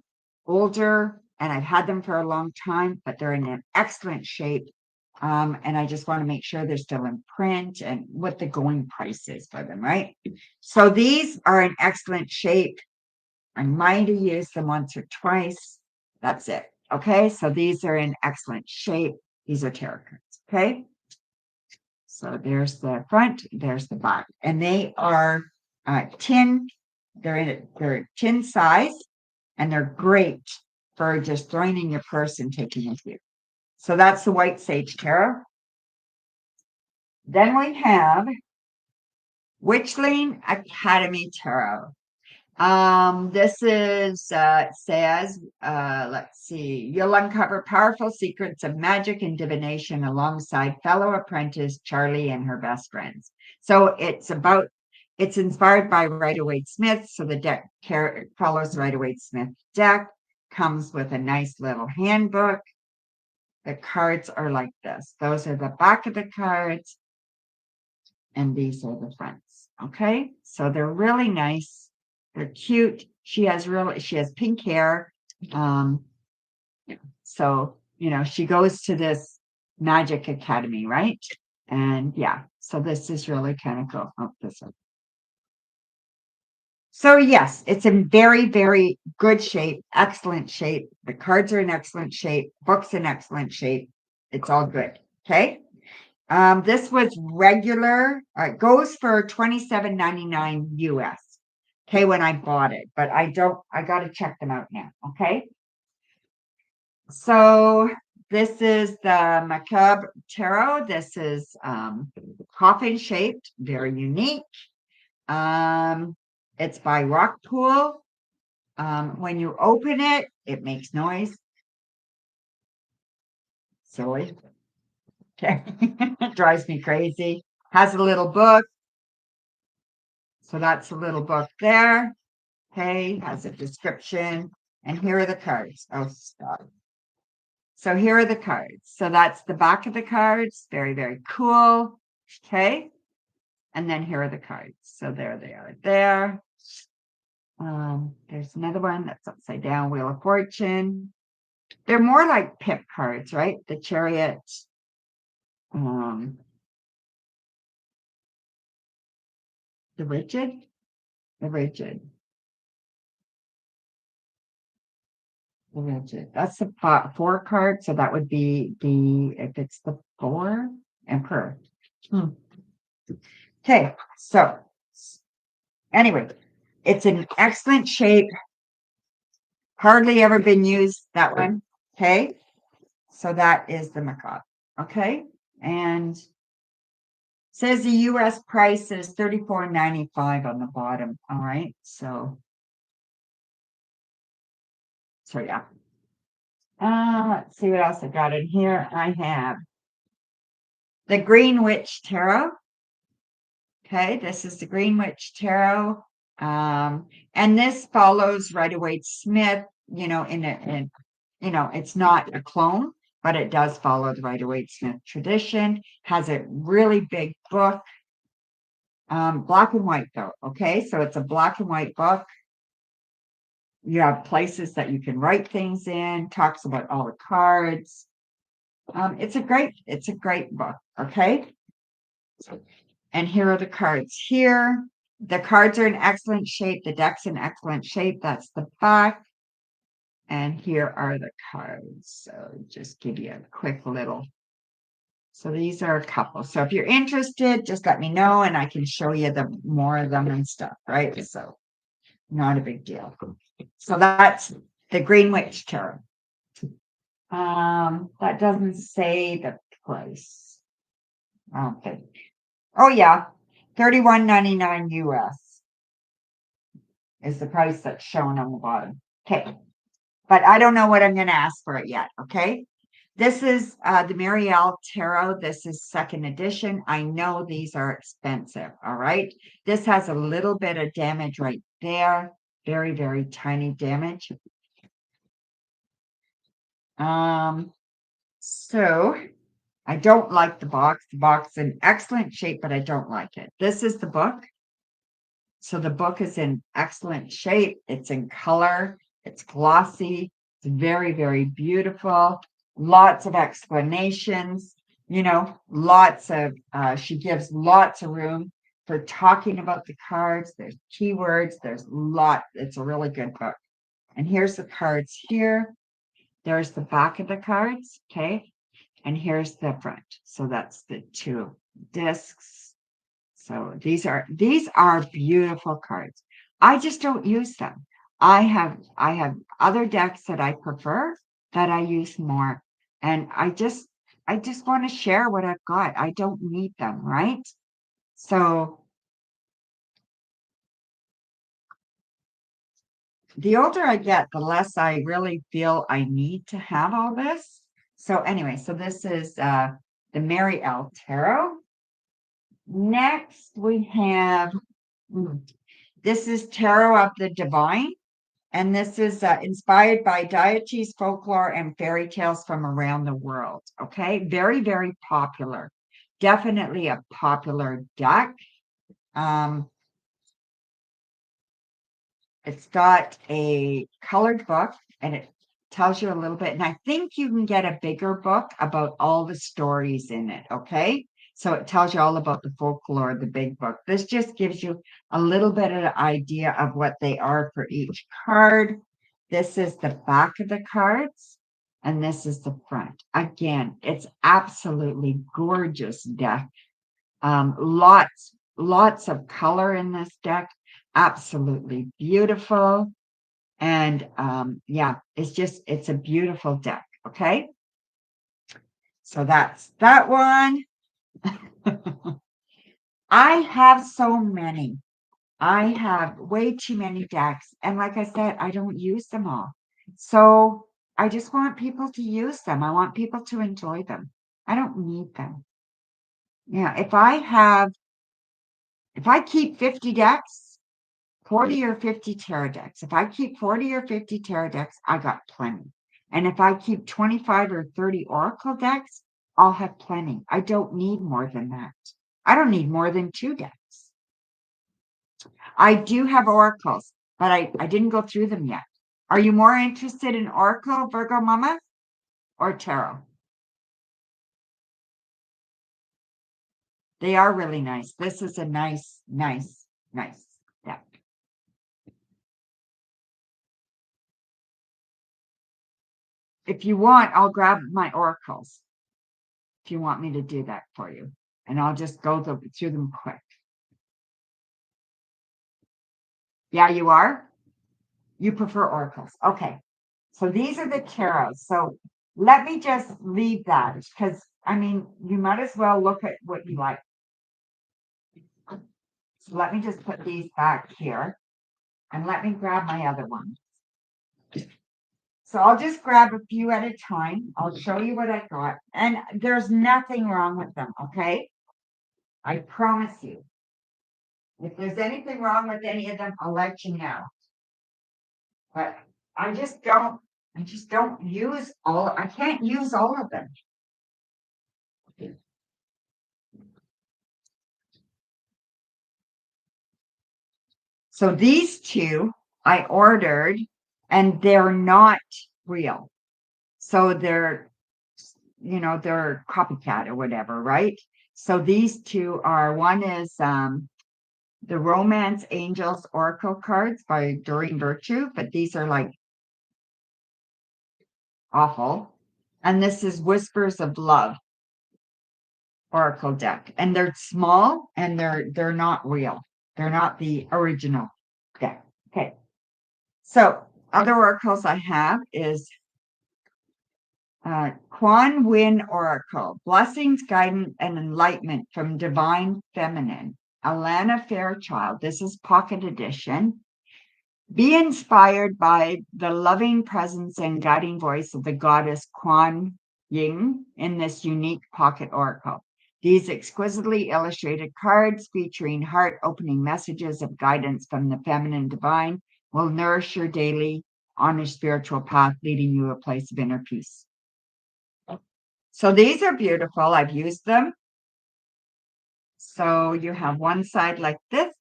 older and I've had them for a long time, but they're in an excellent shape. And I just want to make sure they're still in print and what the going price is for them, right? So these are in excellent shape. I might have used them once or twice. That's it. Okay. So these are in excellent shape. These are tarot cards. Okay. So there's the front, there's the back, and they are tin. They're tin size, and they're great for just throwing in your purse and taking with you. So that's the White Sage Tarot. Then we have Witchling Academy Tarot. This is says, let's see, you'll uncover powerful secrets of magic and divination alongside fellow apprentice Charlie and her best friends. So it's inspired by Rider-Waite Smith. So the deck follows Rider-Waite Smith deck, comes with a nice little handbook. The cards are like this. Those are the back of the cards, and these are the fronts. Okay, so they're really nice. They're cute. She has pink hair. Um, so she goes to this magic academy, right? And yeah, so this is really kind of cool. Oh, this one. So yes, it's in very, very good shape, excellent shape. The cards are in excellent shape, books in excellent shape. It's all good. Okay. This was regular. It goes for $27.99 US. Okay, when I bought it, but I got to check them out now. Okay. So This is the Macabre Tarot. This is coffin shaped, very unique. It's by Rockpool. When you open it, it makes noise. Silly. Okay. It drives me crazy. Has a little book. So that's a little book there. Okay, has a description. And here are the cards. Oh, stop. So here are the cards. So that's the back of the cards. Very, very cool. Okay. And then here are the cards. So there they are there. There's another one that's upside down, Wheel of Fortune. They're more like pip cards, right? The Chariot. The Rigid. The Rigid. The Rigid. That's the four card. So that would be if it's the four, Emperor. Okay, so anyway, it's an excellent shape. Hardly ever been used, that one. Okay, so that is the macabre. Okay, and says the US price is $34.95 on the bottom. All right, so yeah. Let's see what else I got in here. I have the Green Witch Tarot. Okay, this is the Green Witch Tarot. And this follows Rider-Waite-Smith, it's not a clone, but it does follow the Rider-Waite-Smith tradition. Has a really big book. Black and white though. Okay, so it's a black and white book. You have places that you can write things in, talks about all the cards. It's a great book. Okay. And here are the cards here. The cards are in excellent shape. The deck's in excellent shape. That's the back. And here are the cards. So just give you a quick little. So these are a couple. So if you're interested, just let me know and I can show you the more of them and stuff, right? So not a big deal. So that's the Green Witch Tarot. That doesn't say the price. Okay. Oh yeah, $31.99 US is the price that's shown on the bottom. Okay, but I don't know what I'm going to ask for it yet. Okay, this is the Marielle Tarot. This is second edition. I know these are expensive. All right, this has a little bit of damage right there. Very, very tiny damage. So I don't like the box. The box is in excellent shape, but I don't like it. This is the book. So the book is in excellent shape. It's in color. It's glossy. It's very, very beautiful. Lots of explanations, she gives lots of room for talking about the cards. There's keywords. It's a really good book. And here's the cards here. There's the back of the cards. Okay. And here's the front. So that's the two discs. So these are beautiful cards. I just don't use them. I have other decks that I prefer that I use more. And I just want to share what I've got. I don't need them, right? So the older I get, the less I really feel I need to have all this. So anyway, so this is the Mary L. Tarot. Next, we have this is Tarot of the Divine, and this is inspired by deities, folklore, and fairy tales from around the world. Okay, very, very popular. Definitely a popular deck. It's got a colored book, and it tells you a little bit. And I think you can get a bigger book about all the stories in it. Okay. So it tells you all about the folklore, the big book. This just gives you a little bit of an idea of what they are for each card. This is the back of the cards, and this is the front. Again, it's absolutely gorgeous deck. Lots of color in this deck. Absolutely beautiful. And yeah, it's a beautiful deck. Okay. So that's that one. I have so many. I have way too many decks. And like I said, I don't use them all. So I just want people to use them. I want people to enjoy them. I don't need them. Yeah, if I keep 50 decks, 40 or 50 tarot decks, if I keep 40 or 50 tarot decks, I got plenty. And if I keep 25 or 30 oracle decks, I'll have plenty. I don't need more than that. I don't need more than 2 decks. I do have oracles, but I didn't go through them yet. Are you more interested in oracle, Virgo Mama, or tarot? They are really nice. This is a nice, nice, nice deck. If you want, I'll grab my oracles if you want me to do that for you. And I'll just go through them quick. Yeah, you are? You prefer oracles. Okay. So these are the tarots. So let me just leave that because, I mean, you might as well look at what you like. So let me just put these back here and let me grab my other one. So I'll just grab a few at a time. I'll show you what I got. And there's nothing wrong with them, okay? I promise you. If there's anything wrong with any of them, I'll let you know. But I just don't use I can't use all of them. So these two I ordered and they're not real. So they're copycat or whatever, right? So these two are one is the Romance Angels Oracle cards by Doreen Virtue, but these are like awful. And this is Whispers of Love Oracle deck. And they're small and they're not real. They're not the original deck. Okay. So other oracles I have is Quan Yin Oracle, Blessings, Guidance, and Enlightenment from Divine Feminine. Alana Fairchild. This is pocket edition. Be inspired by the loving presence and guiding voice of the goddess Kuan Yin in this unique pocket oracle. These exquisitely illustrated cards featuring heart-opening messages of guidance from the feminine divine will nourish your daily on your spiritual path, leading you to a place of inner peace. So these are beautiful. I've used them. So you have one side like this,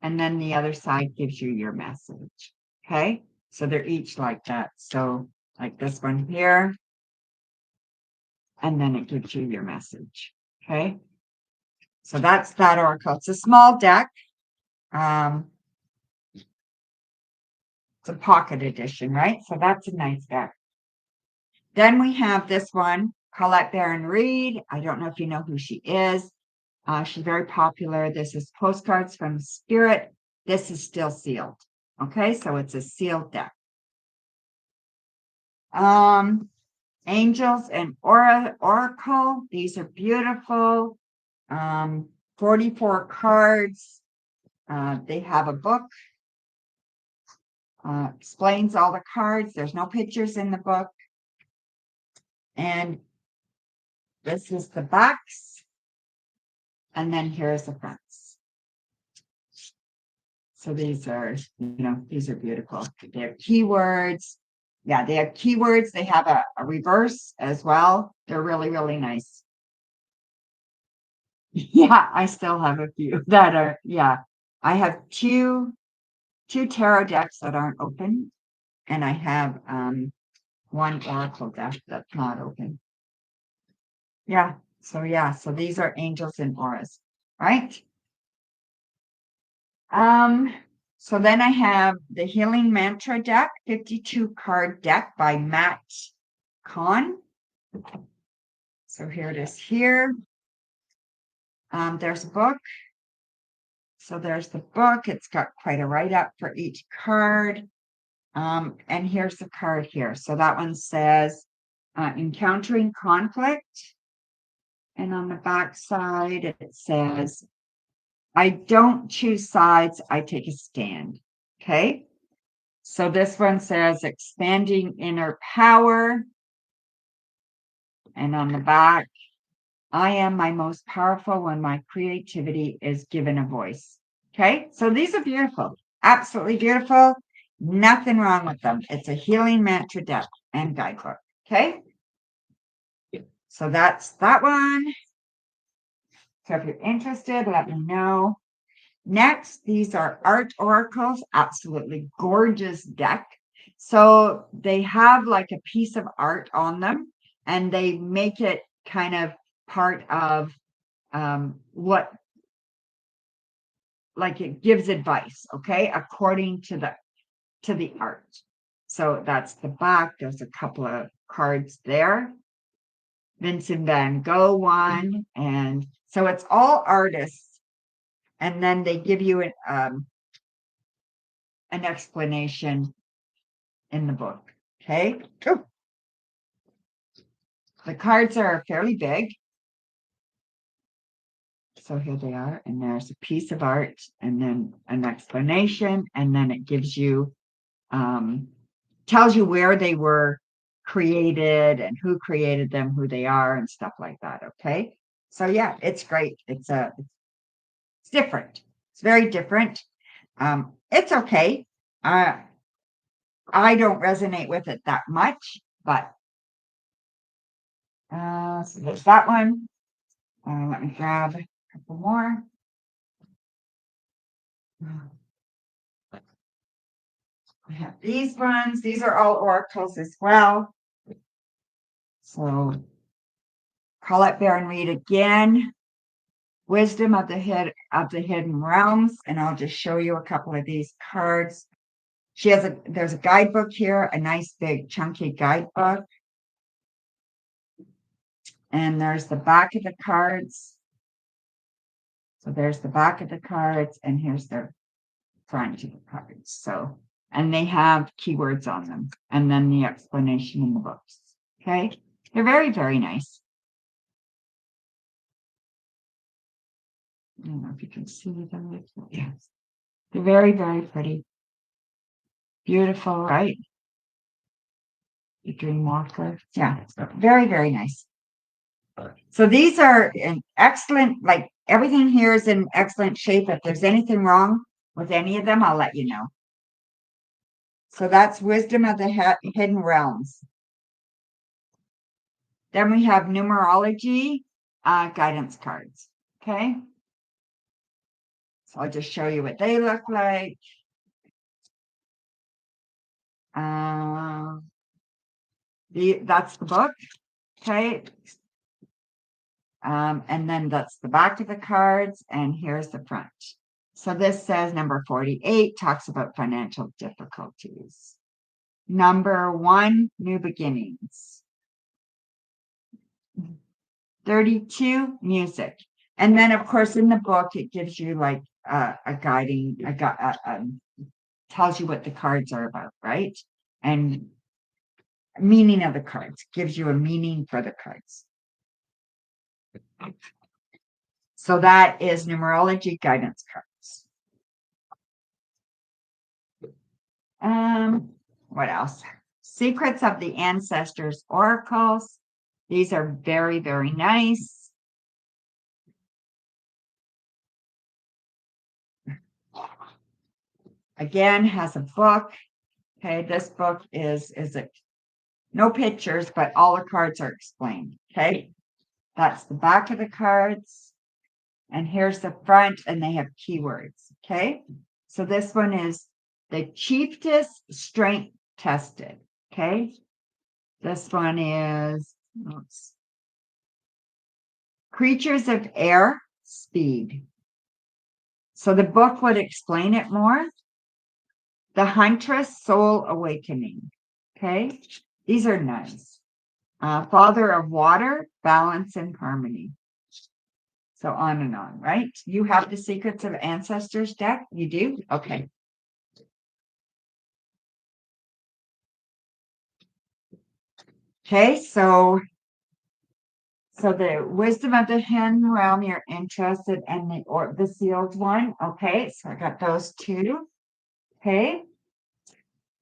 and then the other side gives you your message. Okay. So they're each like that. So like this one here, and then it gives you your message. Okay. So that's that oracle. It's a small deck. It's a pocket edition, right? So that's a nice deck. Then we have this one, Colette Baron Reed. I don't know if you know who she is. She's very popular. This is Postcards from Spirit. This is still sealed. Okay, so it's a sealed deck. Angels and Oracle. These are beautiful. 44 cards. They have a book. Explains all the cards. There's no pictures in the book. And this is the backs. And then here's the fronts. So these are beautiful. They have keywords. Yeah, they have keywords. They have a reverse as well. They're really, really nice. Yeah, I still have a few that are, yeah. I have two tarot decks that aren't open, and I have one oracle deck that's not open. Yeah, so these are angels and auras, right? So then I have the Healing Mantra deck, 52 card deck by Matt Kahn. So here it is here. There's a book. So there's the book. It's got quite a write-up for each card. And here's the card here. So that one says, encountering conflict. And on the back side, it says, I don't choose sides, I take a stand. Okay. So this one says expanding inner power. And on the back, I am my most powerful when my creativity is given a voice. Okay. So these are beautiful. Absolutely beautiful. Nothing wrong with them. It's a healing mantra deck and guidebook. Okay. So that's that one. So if you're interested, let me know. Next, these are art oracles, absolutely gorgeous deck. So they have like a piece of art on them and they make it kind of part of what, like it gives advice, okay, according to the art. So that's the back. There's a couple of cards there. Vincent van Gogh one. And so it's all artists. And then they give you an explanation in the book. Okay. The cards are fairly big. So here they are. And there's a piece of art and then an explanation. And then it gives you, tells you where they were created and who created them, who they are and stuff like that. Okay. So yeah, it's great. It's different. It's very different. It's okay. I don't resonate with it that much, but so there's that one. Let me grab a couple more. We have these ones. These are all oracles as well. So call it bear and read again. Wisdom of the hidden realms, and I'll just show you a couple of these cards. There's a guidebook here, a nice big chunky guidebook. And there's the back of the cards. So there's the back of the cards, and here's the front of the cards. So, and they have keywords on them, and then the explanation in the books. Okay, they're very, very nice. I don't know if you can see them. Yes, they're very, very pretty. Beautiful, right? The dream walker. Yeah, very, very nice. So these are in excellent, like everything here is in excellent shape. If there's anything wrong with any of them, I'll let you know. So that's Wisdom of the Hidden Realms. Then we have numerology guidance cards. Okay. So I'll just show you what they look like. That's the book. Okay. And then that's the back of the cards, and here's the front. So this says number 48 talks about financial difficulties. Number 1, new beginnings. 32, music. And then, of course, in the book, it gives you like tells you what the cards are about, right? And meaning of the cards, gives you a meaning for the cards. So that is numerology guidance cards. What else? Secrets of the Ancestors oracles. These are very, very nice. Again, has a book. Okay, this book is it no pictures, but all the cards are explained. Okay, that's the back of the cards. And here's the front, and they have keywords. Okay, so this one is the chiefess strength tested. Okay, this one is creatures of air speed. So the book would explain it more. The Huntress Soul Awakening. Okay, these are nice. Father of Water, Balance and Harmony. So on and on, right? You have the Secrets of Ancestors deck? You do? Okay. Okay, so the wisdom of the hidden realm you're interested in, the sealed one. Okay, so I got those two. Okay.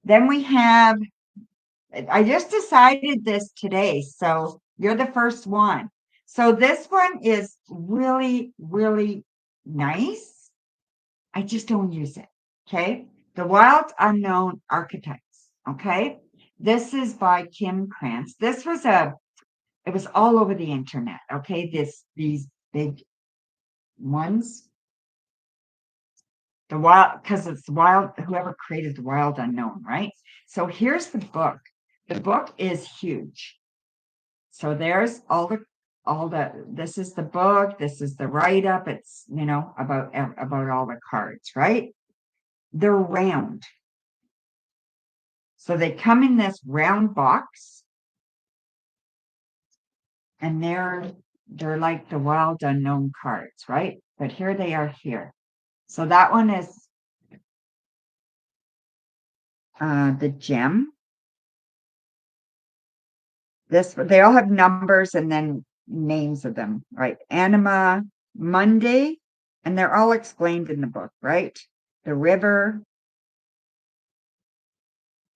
Then we have, I just decided this today, so you're the first one. So this one is really, really nice. I just don't use it. Okay. The Wild Unknown Archetypes. Okay. This is by Kim Krantz. It was all over the internet. Okay. These big ones. The wild, because it's wild, whoever created the Wild Unknown, right? So here's the book. The book is huge. So there's this is the book, this is the write-up. It's about all the cards, right? They're round. So they come in this round box, and they're like the Wild Unknown cards, right? But here they are here. So that one is the gem. They all have numbers and then names of them, right? Anima, Monday, and they're all explained in the book, right? The river.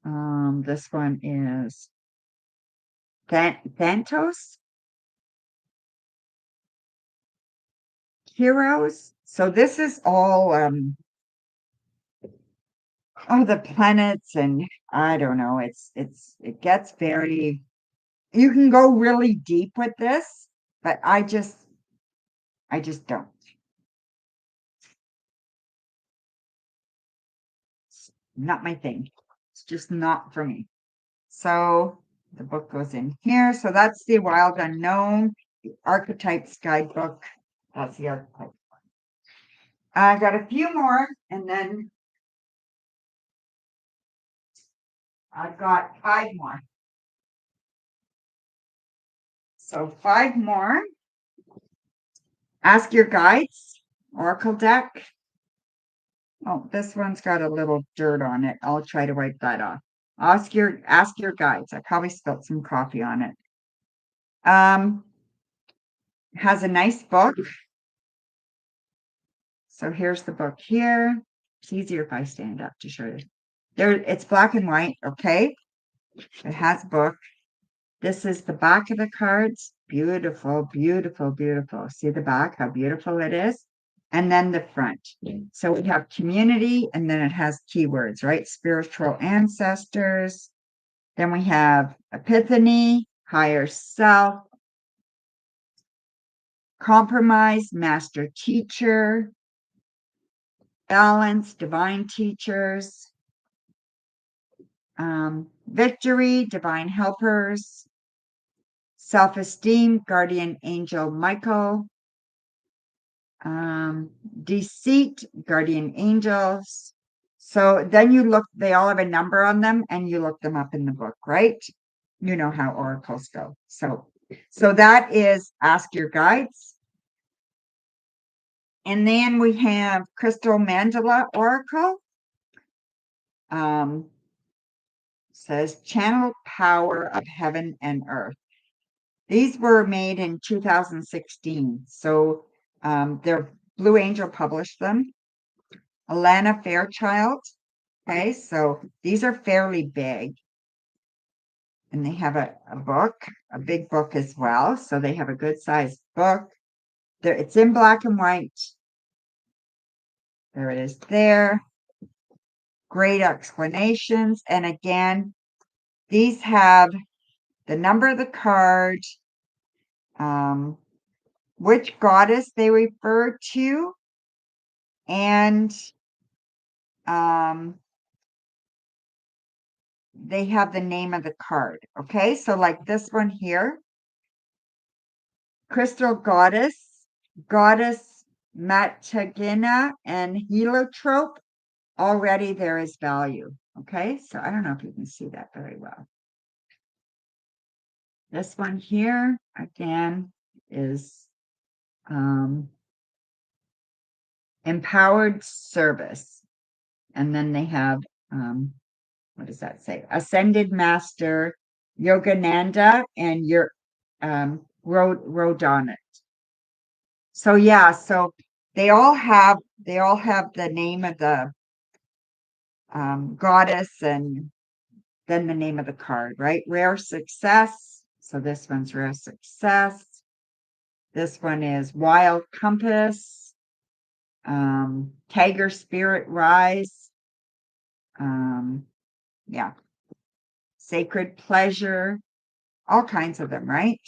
This one is Thantos, heroes. So this is all the planets, and I don't know. It gets very, you can go really deep with this, but I just don't. It's not my thing. It's just not for me. So the book goes in here. So that's the Wild Unknown, the Archetypes Guidebook. That's the archetype. I got a few more, and then I've got 5 more. So 5 more. Ask your guides, Oracle deck. Oh, this one's got a little dirt on it. I'll try to wipe that off. Ask your guides. I probably spilled some coffee on it. Has a nice book. So here's the book here. It's easier if I stand up to show you. It's black and white, okay? It has a book. This is the back of the cards. Beautiful, beautiful, beautiful. See the back, how beautiful it is? And then the front. So we have community, and then it has keywords, right? Spiritual ancestors. Then we have epiphany, higher self, compromise, master teacher, balance, divine teachers, victory, divine helpers, self-esteem, guardian angel Michael, deceit, guardian angels. So then they all have a number on them, and you look them up in the book, right? You know how oracles go. So that is ask your guides. And then we have Crystal Mandala Oracle. Says channel power of heaven and earth. These were made in 2016. So their Blue Angel published them. Alana Fairchild. Okay, so these are fairly big. And they have a book, a big book as well. So they have a good sized book. It's in black and white. There it is there. Great explanations. And again, these have the number of the card, which goddess they refer to, and they have the name of the card. Okay, so like this one here, Crystal Goddess Matagina, and Heliotrope. Already there is value. Okay, so I don't know if you can see that very well. This one here, again, is empowered service. And then they have, what does that say? Ascended Master, Yogananda, and your Rodonit. So yeah, so they all have the name of the goddess and then the name of the card, right? Rare success. So this one's rare success. This one is wild compass, tiger spirit rise. Yeah, sacred pleasure, all kinds of them, right?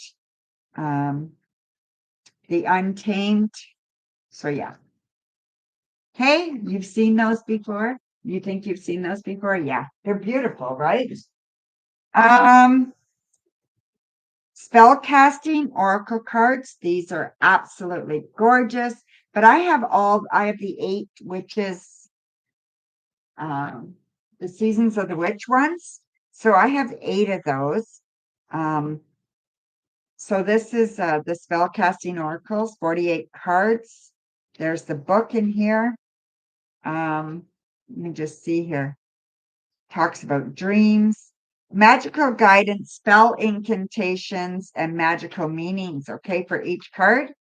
Um, the untamed. So yeah. Hey, you've seen those before? You think you've seen those before? Yeah, they're beautiful, right? Um, spell casting oracle cards. These are absolutely gorgeous. But I have the 8 witches, um, the seasons of the witch ones. So I have 8 of those. Um, so this is the spell casting oracles, 48 cards. There's the book in here. Let me just see here. Talks about dreams, magical guidance, spell incantations, and magical meanings. Okay, for each card.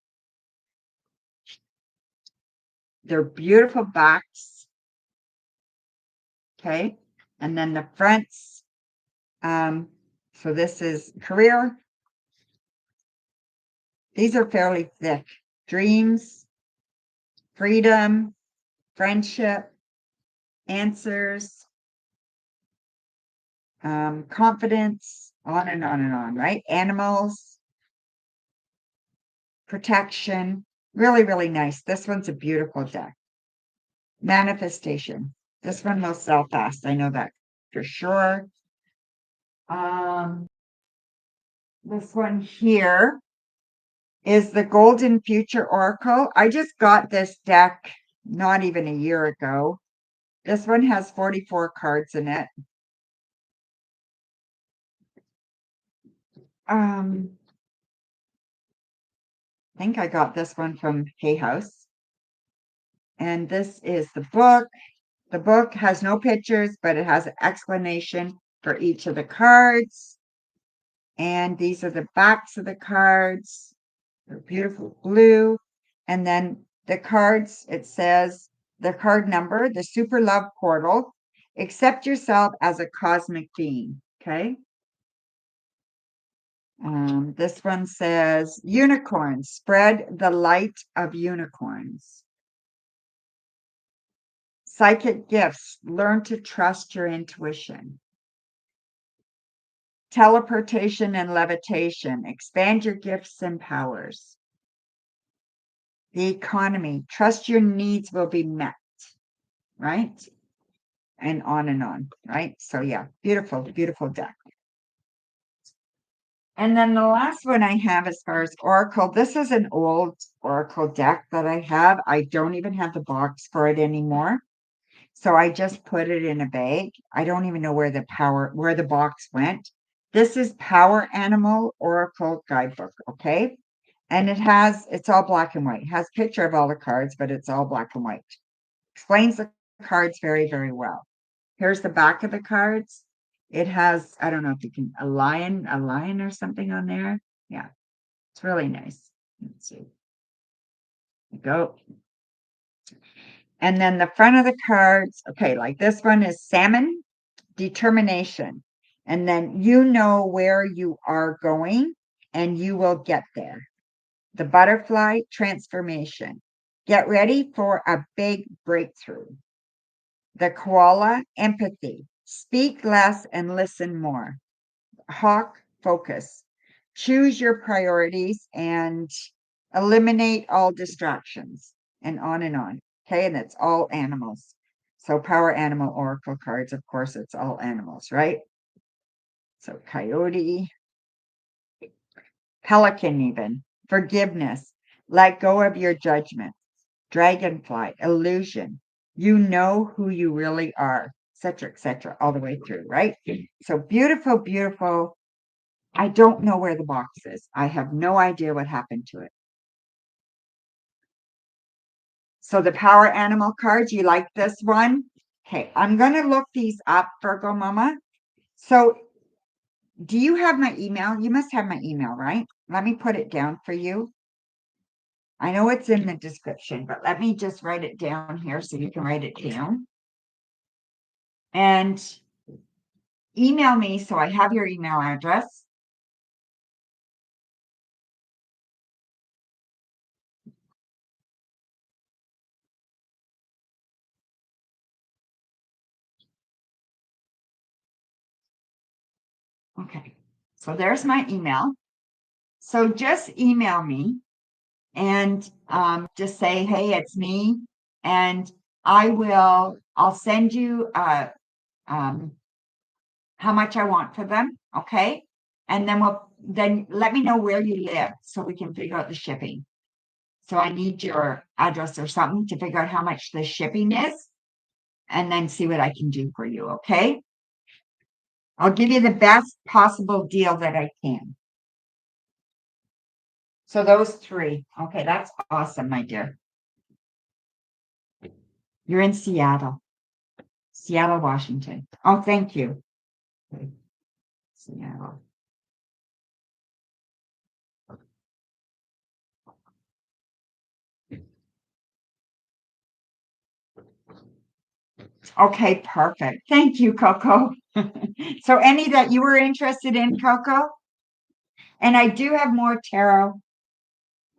They're beautiful backs. Okay, and then the fronts. So this is career. These are fairly thick. Dreams, freedom, friendship, answers, confidence, on and on and on, right? Animals, protection. Really, really nice. This one's a beautiful deck. Manifestation. This one will sell fast. I know that for sure. Um, this one here is the Golden Future Oracle. I just got this deck not even a year ago. This one has 44 cards in it. I think I got this one from Hay House. And this is the book. The book has no pictures, but it has an explanation for each of the cards. And these are the backs of the cards. They're beautiful blue. And then the cards, it says the card number, the super love portal. Accept yourself as a cosmic being. Okay. This one says unicorns, spread the light of unicorns. Psychic gifts, learn to trust your intuition. Teleportation and levitation, expand your gifts and powers. The economy, trust your needs will be met, right? And on, right? So yeah, beautiful, beautiful deck. And then the last one I have as far as Oracle, this is an old Oracle deck that I have. I don't even have the box for it anymore. So I just put it in a bag. I don't even know where the box went. This is Power Animal Oracle Guidebook, okay? And it's all black and white. It has a picture of all the cards, but it's all black and white. Explains the cards very, very well. Here's the back of the cards. It has, I don't know if you can, a lion or something on there. Yeah, it's really nice. Let's see. Go. And then the front of the cards, okay, like this one is salmon, determination. And then you know where you are going and you will get there. The butterfly, transformation. Get ready for a big breakthrough. The koala, empathy. Speak less and listen more. Hawk, focus. Choose your priorities and eliminate all distractions, and on and on. Okay, and it's all animals. So power animal oracle cards, of course, it's all animals, right? So coyote, pelican, even forgiveness, let go of your judgment. Dragonfly, illusion, you know who you really are, etc., all the way through, right? So beautiful, beautiful. I don't know where the box is. I have no idea what happened to it. So the power animal cards, you like this one? Okay, I'm going to look these up, Virgo Mama. So Do you have my email? You must have my email, right? Let me put it down for you. I know it's in the description, but let me just write it down here so you can write it down. And email me so I have your email address. Okay, so there's my email. So just email me and just say, hey, it's me. And I'll send you how much I want for them. Okay. And then let me know where you live so we can figure out the shipping. So I need your address or something to figure out how much the shipping is and then see what I can do for you. Okay. I'll give you the best possible deal that I can. So those three. Okay. That's awesome, my dear. You're in Seattle, Washington. Oh, thank you. Okay. Seattle. Okay, perfect. Thank you, Coco. So any that you were interested in, Coco? And I do have more tarot.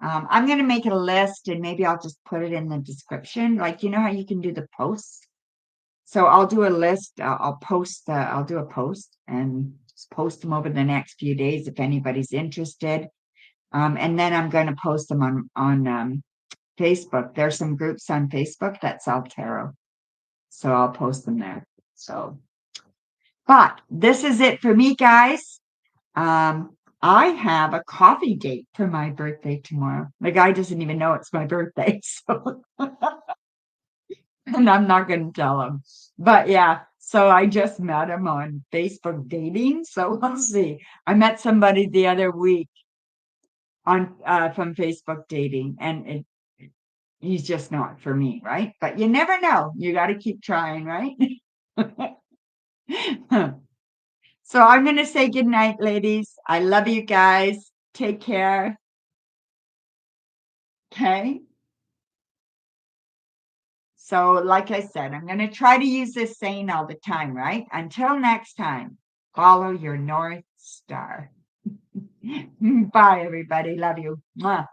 I'm going to make a list and maybe I'll just put it in the description. Like, you know how you can do the posts? So I'll do a list. I'll do a post and just post them over the next few days if anybody's interested. And then I'm going to post them on Facebook. There's some groups on Facebook that sell tarot. So I'll post them there. So, but this is it for me, guys. I have a coffee date for my birthday tomorrow. The guy doesn't even know it's my birthday, so and I'm not going to tell him. But yeah, so I just met him on Facebook dating. So we'll see. I met somebody the other week on from Facebook dating, and he's just not for me, right? But you never know. You got to keep trying, right? So I'm going to say good night, ladies. I love you guys. Take care. Okay. So, like I said, I'm going to try to use this saying all the time, right? Until next time, follow your North Star. Bye, everybody. Love you. Mwah.